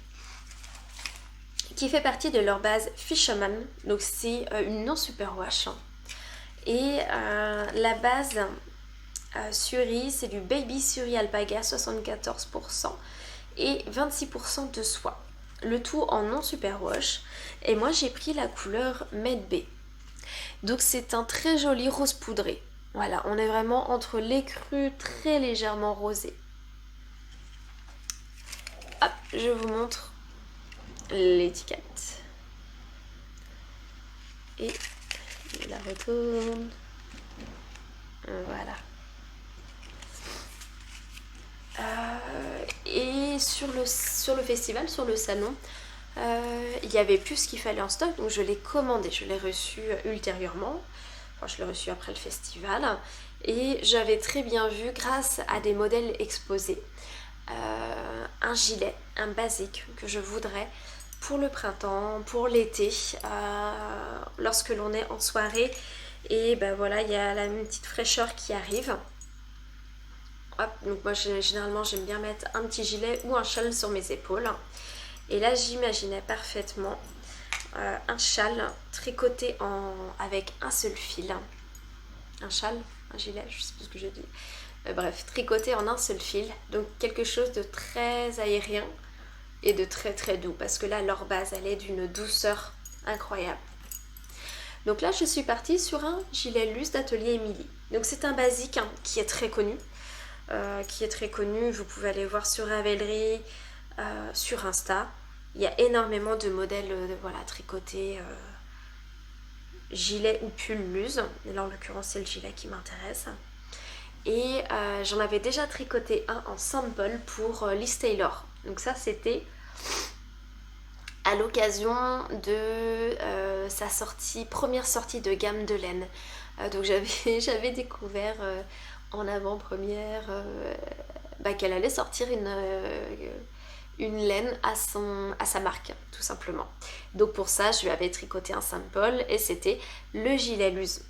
[SPEAKER 1] qui fait partie de leur base Fisherman. Donc c'est une non superwash. Et la base Suri, c'est du Baby Suri Alpaga 74% et 26% de soie. Le tout en non superwash. Et moi j'ai pris la couleur Med B. Donc c'est un très joli rose poudré. Voilà, on est vraiment entre l'écru très légèrement rosé. Hop, je vous montre l'étiquette. Et je la retourne. Voilà. Et sur le festival, sur le salon, il n'y avait plus ce qu'il fallait en stock, donc je l'ai commandé. Je l'ai reçu ultérieurement. Enfin, je l'ai reçu après le festival. Et j'avais très bien vu, grâce à des modèles exposés, un gilet, un basique que je voudrais pour le printemps, pour l'été, lorsque l'on est en soirée. Et ben voilà, il y a une petite fraîcheur qui arrive. Hop, donc moi généralement j'aime bien mettre un petit gilet ou un châle sur mes épaules. Et là j'imaginais parfaitement un châle tricoté avec un seul fil. Un châle, un gilet, je sais plus ce que j'ai dit. Bref, tricoté en un seul fil. Donc quelque chose de très aérien et de très très doux. Parce que là leur base elle est d'une douceur incroyable. Donc là je suis partie sur un gilet Luce d'Atelier Émilie. Donc c'est un basique qui est très connu. Vous pouvez aller voir sur Ravelry, sur Insta. Il y a énormément de modèles tricotés gilet ou pull Luz. Et là en l'occurrence c'est le gilet qui m'intéresse. Et j'en avais déjà tricoté un en sample pour Liz Taylor. Donc ça c'était à l'occasion de sa première sortie de gamme de laine. Donc j'avais découvert en avant-première qu'elle allait sortir une laine à sa marque, tout simplement. Donc pour ça, je lui avais tricoté un sample et c'était le gilet Luz.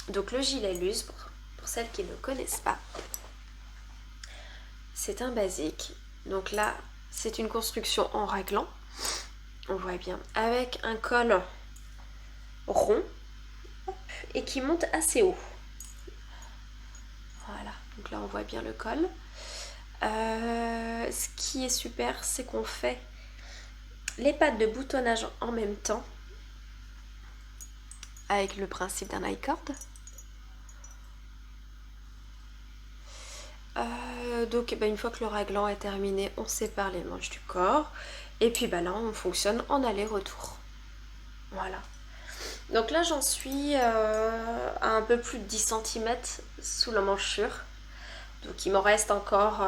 [SPEAKER 1] Donc le gilet Luz, pour celles qui ne connaissent pas, c'est un basique. Donc là, c'est une construction en raglan. On voit bien, avec un col rond et qui monte assez haut. Voilà, donc là on voit bien le col. Ce qui est super, c'est qu'on fait les pattes de boutonnage en même temps avec le principe d'un I-cord. Donc une fois que le raglan est terminé, on sépare les manches du corps. Et puis là on fonctionne en aller-retour. Voilà. Donc là j'en suis à un peu plus de 10 cm sous la manchure. Donc il m'en reste encore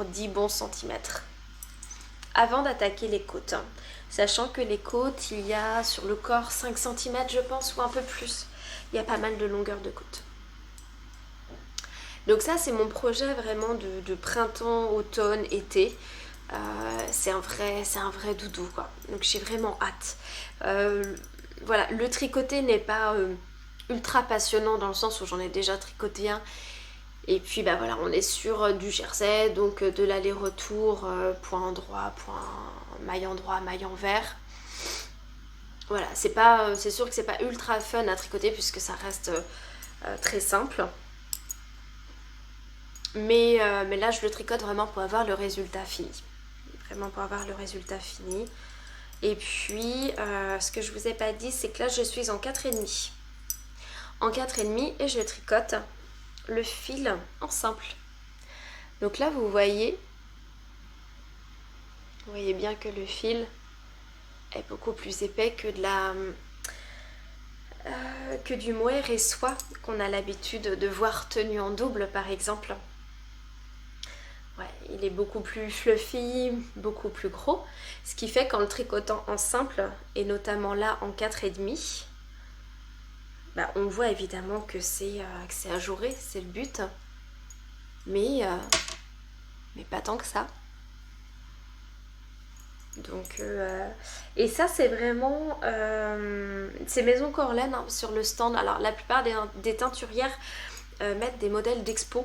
[SPEAKER 1] 10 bons centimètres. Avant d'attaquer les côtes. Sachant que les côtes, il y a sur le corps 5 cm je pense, ou un peu plus. Il y a pas mal de longueur de côte. Donc ça c'est mon projet vraiment de printemps, automne, été. C'est un vrai doudou quoi. Donc j'ai vraiment hâte. Voilà, le tricoter n'est pas ultra passionnant dans le sens où j'en ai déjà tricoté un. Et puis voilà, on est sur du jersey, donc de l'aller-retour, point droit, maille endroit, maille envers. Voilà, c'est sûr que c'est pas ultra fun à tricoter puisque ça reste très simple. Mais là je le tricote vraiment pour avoir le résultat fini. Vraiment pour avoir le résultat fini. Et puis ce que je vous ai pas dit, c'est que là je suis en 4,5. En 4,5 et je tricote le fil en simple. Donc là vous voyez bien que le fil est beaucoup plus épais que du mohair et soie qu'on a l'habitude de voir tenu en double par exemple. Ouais, il est beaucoup plus fluffy, beaucoup plus gros, ce qui fait qu'en le tricotant en simple et notamment là en 4,5, on voit évidemment que c'est ajouré, c'est le but, mais pas tant que ça. Donc et ça c'est vraiment c'est Maison Corlaine sur le stand. Alors la plupart des teinturières mettent des modèles d'expo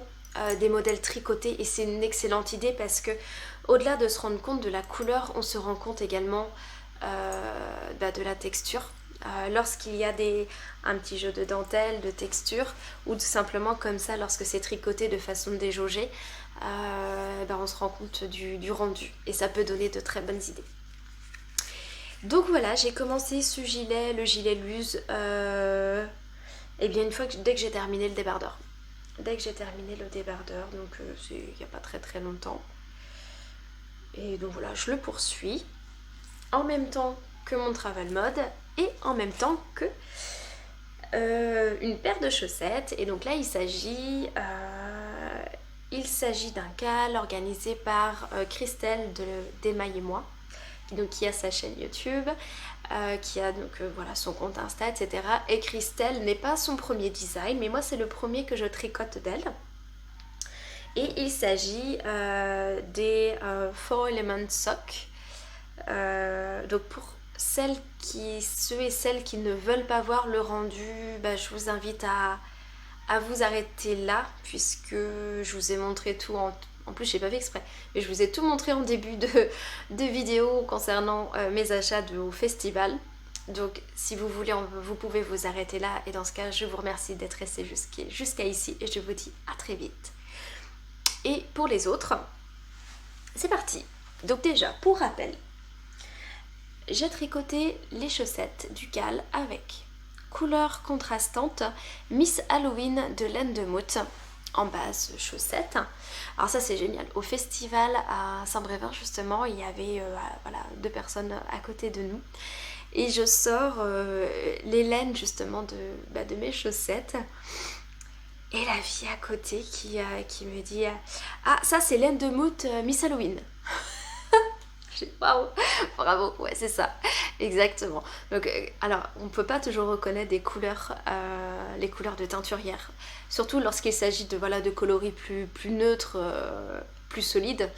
[SPEAKER 1] des modèles tricotés et c'est une excellente idée parce que au-delà de se rendre compte de la couleur, on se rend compte également de la texture. Lorsqu'il y a un petit jeu de dentelle, de texture, ou tout simplement comme ça lorsque c'est tricoté de façon déjaugée, on se rend compte du rendu et ça peut donner de très bonnes idées. Donc voilà, j'ai commencé ce gilet, le gilet Luz, et bien dès que j'ai terminé le débardeur. Donc il n'y a pas très très longtemps. Et donc voilà, je le poursuis en même temps que mon travel mode et en même temps que une paire de chaussettes. Et donc là, il s'agit d'un cal organisé par Christelle d'Emaille et moi, donc qui a sa chaîne YouTube, qui a donc son compte Insta, etc. Et Christelle n'est pas son premier design, mais moi c'est le premier que je tricote d'elle. Et il s'agit des 4 Element Socks. Donc pour ceux et celles qui ne veulent pas voir le rendu, je vous invite à vous arrêter là, puisque je vous ai montré tout en plus, j'ai pas fait exprès, mais je vous ai tout montré en début de vidéo concernant mes achats au festival. Donc si vous voulez, vous pouvez vous arrêter là. Et dans ce cas, je vous remercie d'être resté jusqu'à ici. Et je vous dis à très vite. Et pour les autres, c'est parti. Donc déjà, pour rappel, j'ai tricoté les chaussettes du cal avec couleur contrastante Miss Halloween de laine de motte en base chaussette. Alors ça c'est génial, au festival à Saint-Brévin justement, il y avait 2 personnes à côté de nous et je sors les laines justement de mes chaussettes et la fille à côté qui me dit ah ça c'est laine de motte Miss Halloween. Waouh, bravo, ouais c'est ça, exactement. Donc alors on peut pas toujours reconnaître des couleurs, les couleurs de teinturière, surtout lorsqu'il s'agit de coloris plus neutres, plus solides.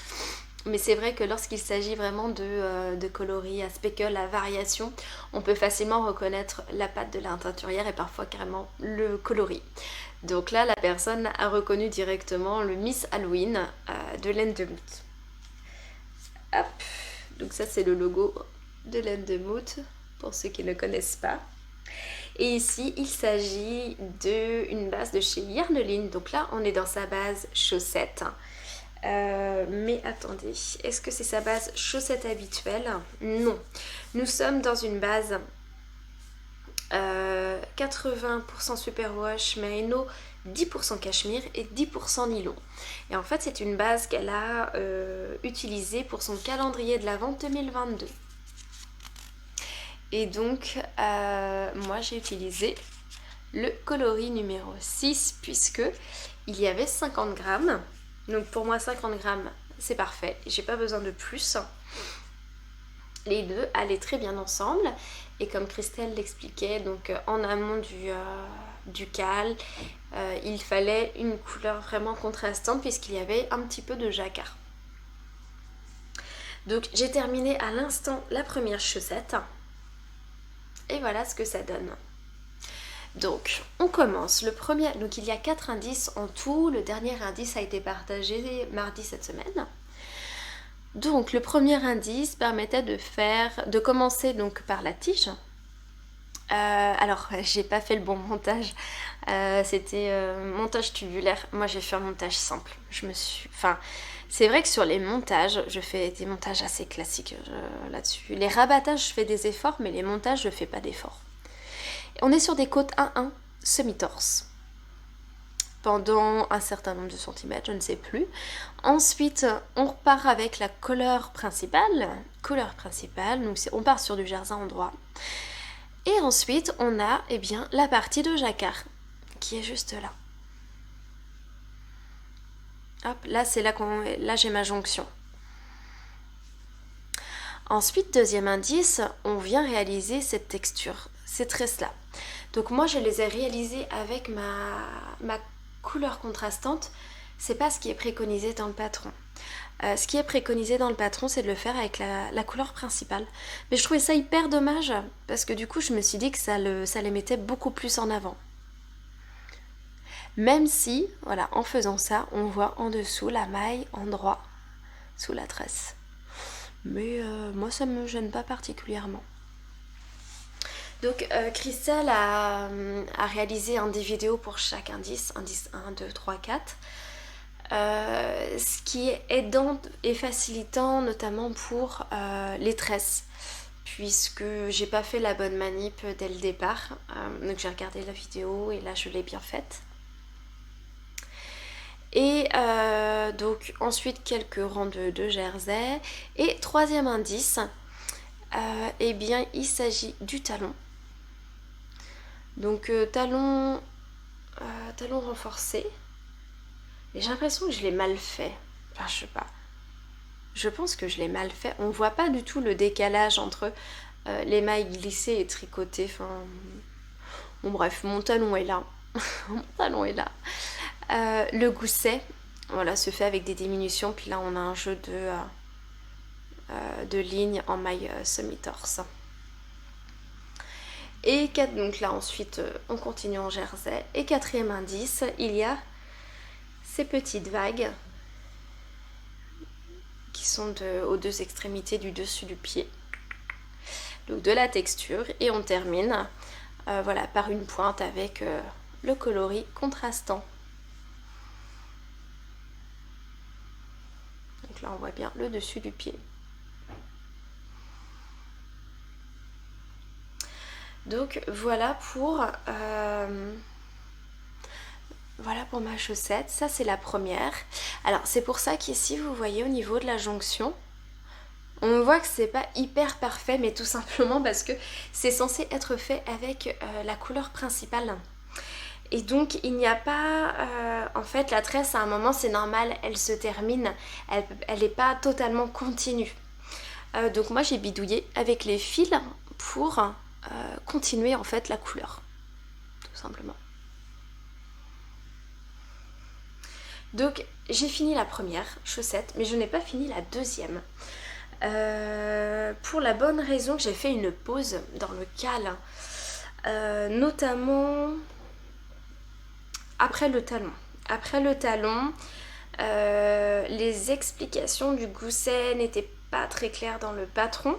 [SPEAKER 1] Mais c'est vrai que lorsqu'il s'agit vraiment de coloris à speckle, à variation, on peut facilement reconnaître la patte de la teinturière et parfois carrément le coloris. Donc là la personne a reconnu directement le Miss Halloween de laine de motte. Hop. Donc ça c'est le logo de laine de motte pour ceux qui ne connaissent pas. Et ici il s'agit d'une base de chez Yarneline. Donc là on est dans sa base chaussette. Mais attendez, est-ce que c'est sa base chaussette habituelle? Non. Nous sommes dans une base 80% superwash merino, 10% cachemire et 10% nylon. Et en fait c'est une base qu'elle a utilisée pour son calendrier de l'Avent 2022. Et donc moi j'ai utilisé le coloris numéro 6 puisque il y avait 50 grammes. Donc pour moi 50 grammes c'est parfait, j'ai pas besoin de plus. Les deux allaient très bien ensemble et comme Christelle l'expliquait, donc en amont du cal, il fallait une couleur vraiment contrastante puisqu'il y avait un petit peu de jacquard. Donc j'ai terminé à l'instant la première chaussette et voilà ce que ça donne. Donc on commence, donc il y a 4 indices en tout, le dernier indice a été partagé mardi cette semaine. Donc le premier indice permettait de commencer donc par la tige. Alors j'ai pas fait le bon montage, c'était montage tubulaire, moi j'ai fait un montage simple. C'est vrai que sur les montages, je fais des montages assez classiques là-dessus. Les rabattages je fais des efforts, mais les montages je fais pas d'efforts. On est sur des côtes 1-1 semi-torse pendant un certain nombre de centimètres, je ne sais plus. Ensuite, on repart avec la couleur principale, donc on part sur du jersey en droit. Et ensuite, on a la partie de jacquard qui est juste là. Hop, là c'est là j'ai ma jonction. Ensuite, deuxième indice, on vient réaliser cette texture, ces tresses-là. Donc moi, je les ai réalisées avec ma couleur contrastante. C'est pas ce qui est préconisé dans le patron. Ce qui est préconisé dans le patron, c'est de le faire avec la couleur principale. Mais je trouvais ça hyper dommage, parce que du coup, je me suis dit que ça les mettait beaucoup plus en avant. Même si, voilà, en faisant ça, on voit en dessous la maille en droit sous la tresse. Mais moi, ça me gêne pas particulièrement. Donc Christelle a réalisé des vidéos pour chaque indice 1, 2, 3, 4. Ce qui est aidant et facilitant notamment pour les tresses, puisque j'ai pas fait la bonne manip dès le départ. Donc j'ai regardé la vidéo et là je l'ai bien faite. Et donc ensuite quelques rangs de jersey. Et troisième indice, eh bien il s'agit du talon. Donc talon renforcé. Et j'ai l'impression que je l'ai mal fait. Enfin, je sais pas. Je pense que je l'ai mal fait. On voit pas du tout le décalage entre les mailles glissées et tricotées. Enfin, bon bref, mon talon est là. Mon talon est là. Le gousset, voilà, se fait avec des diminutions. Puis là, on a un jeu de lignes en maille semi-torse. Et donc là, ensuite, on continue en jersey. Et quatrième indice, il y a ces petites vagues qui sont aux deux extrémités du dessus du pied, donc de la texture, et on termine voilà, par une pointe avec le coloris contrastant. Donc là on voit bien le dessus du pied. Donc voilà pour ma chaussette. Ça c'est la première. Alors c'est pour ça qu'ici vous voyez au niveau de la jonction, on voit que c'est pas hyper parfait, mais tout simplement parce que c'est censé être fait avec la couleur principale. Et donc il n'y a pas, en fait la tresse à un moment c'est normal, elle se termine, elle n'est pas totalement continue. Donc moi j'ai bidouillé avec les fils pour continuer en fait la couleur, tout simplement. Donc j'ai fini la première chaussette, mais je n'ai pas fini la deuxième. Pour la bonne raison que j'ai fait une pause dans le cal, notamment après le talon. Après le talon, les explications du gousset n'étaient pas très claires dans le patron.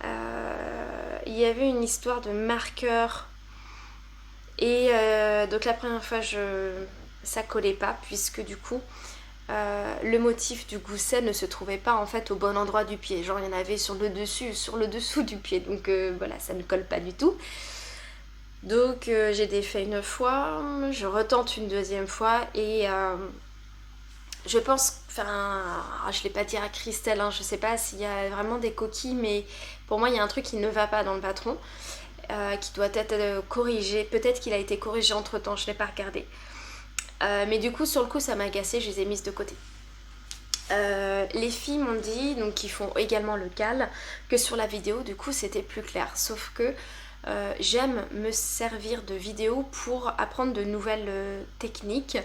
[SPEAKER 1] Il y avait une histoire de marqueur et donc la première fois ça collait pas, puisque du coup le motif du gousset ne se trouvait pas en fait au bon endroit du pied. Genre il y en avait sur le dessus, sur le dessous du pied, donc voilà, ça ne colle pas du tout. Donc j'ai défait une fois, je retente une deuxième fois et je pense, enfin je l'ai pas dit à Christelle, hein, je sais pas s'il y a vraiment des coquilles, mais pour moi il y a un truc qui ne va pas dans le patron, qui doit être corrigé. Peut-être qu'il a été corrigé entre temps, je l'ai pas regardé. Mais du coup sur le coup ça m'a agacée, je les ai mises de côté. Les filles m'ont dit, donc qui font également le cal, que sur la vidéo du coup c'était plus clair, sauf que j'aime me servir de vidéos pour apprendre de nouvelles techniques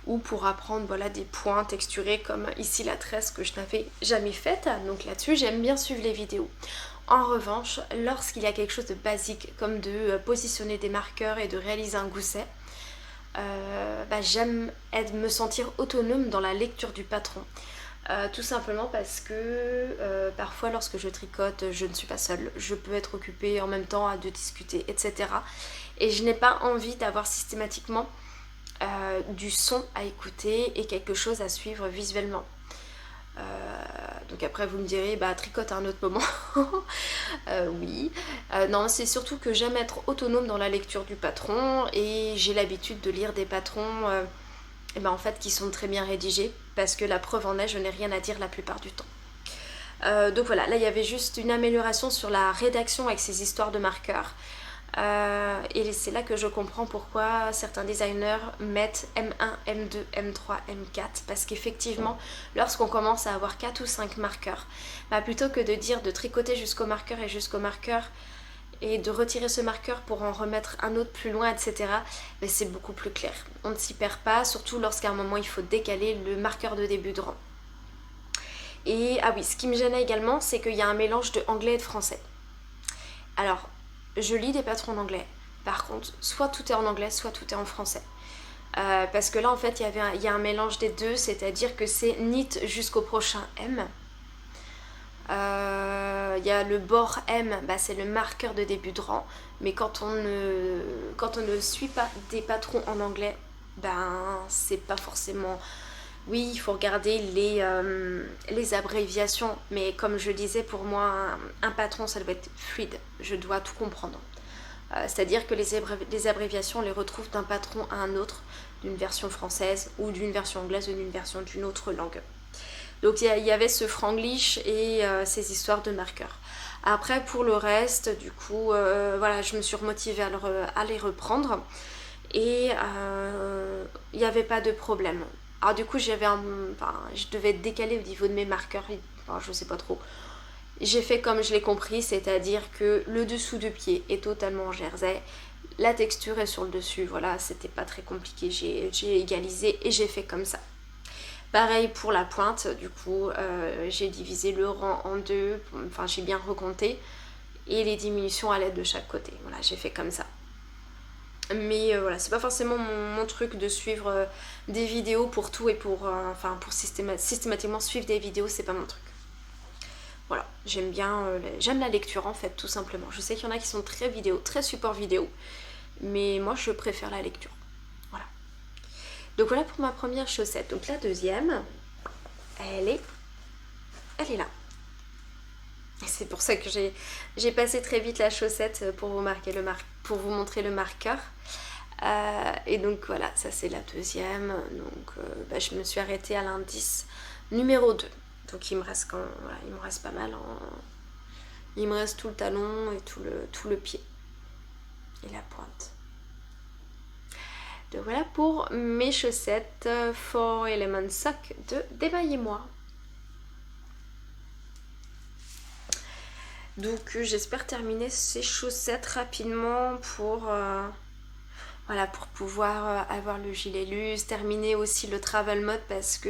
[SPEAKER 1] ou pour apprendre voilà, des points texturés comme ici la tresse que je n'avais jamais faite. Donc là-dessus j'aime bien suivre les vidéos. En revanche, lorsqu'il y a quelque chose de basique comme de positionner des marqueurs et de réaliser un gousset, j'aime me sentir autonome dans la lecture du patron. Tout simplement parce que parfois lorsque je tricote, je ne suis pas seule, je peux être occupée en même temps à discuter, etc. Et je n'ai pas envie d'avoir systématiquement du son à écouter et quelque chose à suivre visuellement. Donc après vous me direz, tricote à un autre moment. Oui. Non, c'est surtout que j'aime être autonome dans la lecture du patron et j'ai l'habitude de lire des patrons en fait qui sont très bien rédigés, parce que la preuve en est, je n'ai rien à dire la plupart du temps. Donc voilà, là il y avait juste une amélioration sur la rédaction avec ces histoires de marqueurs. Et c'est là que je comprends pourquoi certains designers mettent M1, M2, M3, M4, parce qu'effectivement lorsqu'on commence à avoir 4 ou 5 marqueurs, plutôt que de dire de tricoter jusqu'au marqueur et jusqu'au marqueur et de retirer ce marqueur pour en remettre un autre plus loin, etc., c'est beaucoup plus clair. On ne s'y perd pas, surtout lorsqu'à un moment il faut décaler le marqueur de début de rang. Et ah oui, ce qui me gênait également, c'est qu'il y a un mélange de anglais et de français. Alors je lis des patrons en anglais, par contre soit tout est en anglais, soit tout est en français. Parce que là en fait il y a un mélange des deux, c'est-à-dire que c'est knit jusqu'au prochain M. Il y a le bord M, bah, c'est le marqueur de début de rang, mais quand on ne suit pas des patrons en anglais, ben c'est pas forcément... Oui, il faut regarder les abréviations, mais comme je disais, pour moi, un patron, ça doit être fluide, je dois tout comprendre. C'est-à-dire que les abréviations, on les retrouve d'un patron à un autre, d'une version française ou d'une version anglaise ou d'une version d'une autre langue. Donc il y avait ce franglish et ces histoires de marqueurs. Après pour le reste, du coup, voilà, je me suis remotivée à les reprendre et il n'y avait pas de problème. Alors du coup je devais être décalée au niveau de mes marqueurs, enfin, je sais pas trop. J'ai fait comme je l'ai compris, c'est-à-dire que le dessous de pied est totalement en jersey, la texture est sur le dessus, voilà, c'était pas très compliqué, j'ai égalisé et j'ai fait comme ça. Pareil pour la pointe, du coup, j'ai divisé le rang en deux, enfin j'ai bien recompté, et les diminutions à l'aide de chaque côté. Voilà, j'ai fait comme ça. Mais voilà, c'est pas forcément mon truc de suivre des vidéos pour tout et pour systématiquement suivre des vidéos, c'est pas mon truc. Voilà, j'aime la lecture en fait, tout simplement. Je sais qu'il y en a qui sont très vidéo, très support vidéo, mais moi je préfère la lecture. Voilà. Donc voilà pour ma première chaussette. Donc la deuxième, elle est là. Et c'est pour ça que j'ai passé très vite la chaussette pour pour vous montrer le marqueur. Et donc voilà, ça c'est la deuxième. Donc je me suis arrêtée à l'indice numéro 2. Donc il me reste il me reste pas mal. Il me reste tout le talon et tout le pied. Et la pointe. Donc voilà pour mes chaussettes 4-Element Sock de Démaillez-moi. Donc j'espère terminer ces chaussettes rapidement pour pouvoir avoir le gilet luxe, terminer aussi le travel mode parce que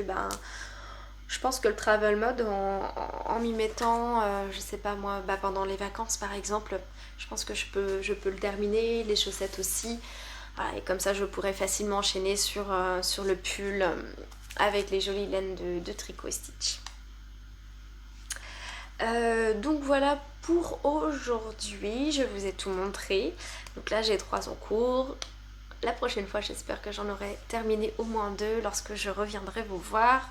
[SPEAKER 1] je pense que le travel mode en m'y mettant, je sais pas moi, pendant les vacances par exemple, je pense que je peux le terminer, les chaussettes aussi. Voilà, et comme ça je pourrais facilement enchaîner sur le pull avec les jolies laines de tricot et stitch. Donc voilà pour aujourd'hui, je vous ai tout montré. Donc là j'ai 3 en cours. La prochaine fois j'espère que j'en aurai terminé au moins 2 lorsque je reviendrai vous voir.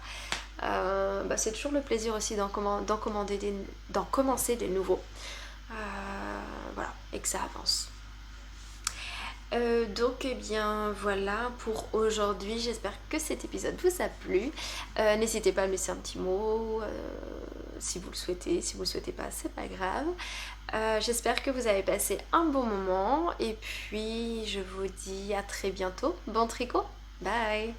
[SPEAKER 1] C'est toujours le plaisir aussi d'en commencer des nouveaux. Voilà, et que ça avance. Donc eh bien voilà pour aujourd'hui, j'espère que cet épisode vous a plu. N'hésitez pas à me laisser un petit mot si vous le souhaitez, si vous le souhaitez pas, c'est pas grave. J'espère que vous avez passé un bon moment et puis je vous dis à très bientôt. Bon tricot, bye.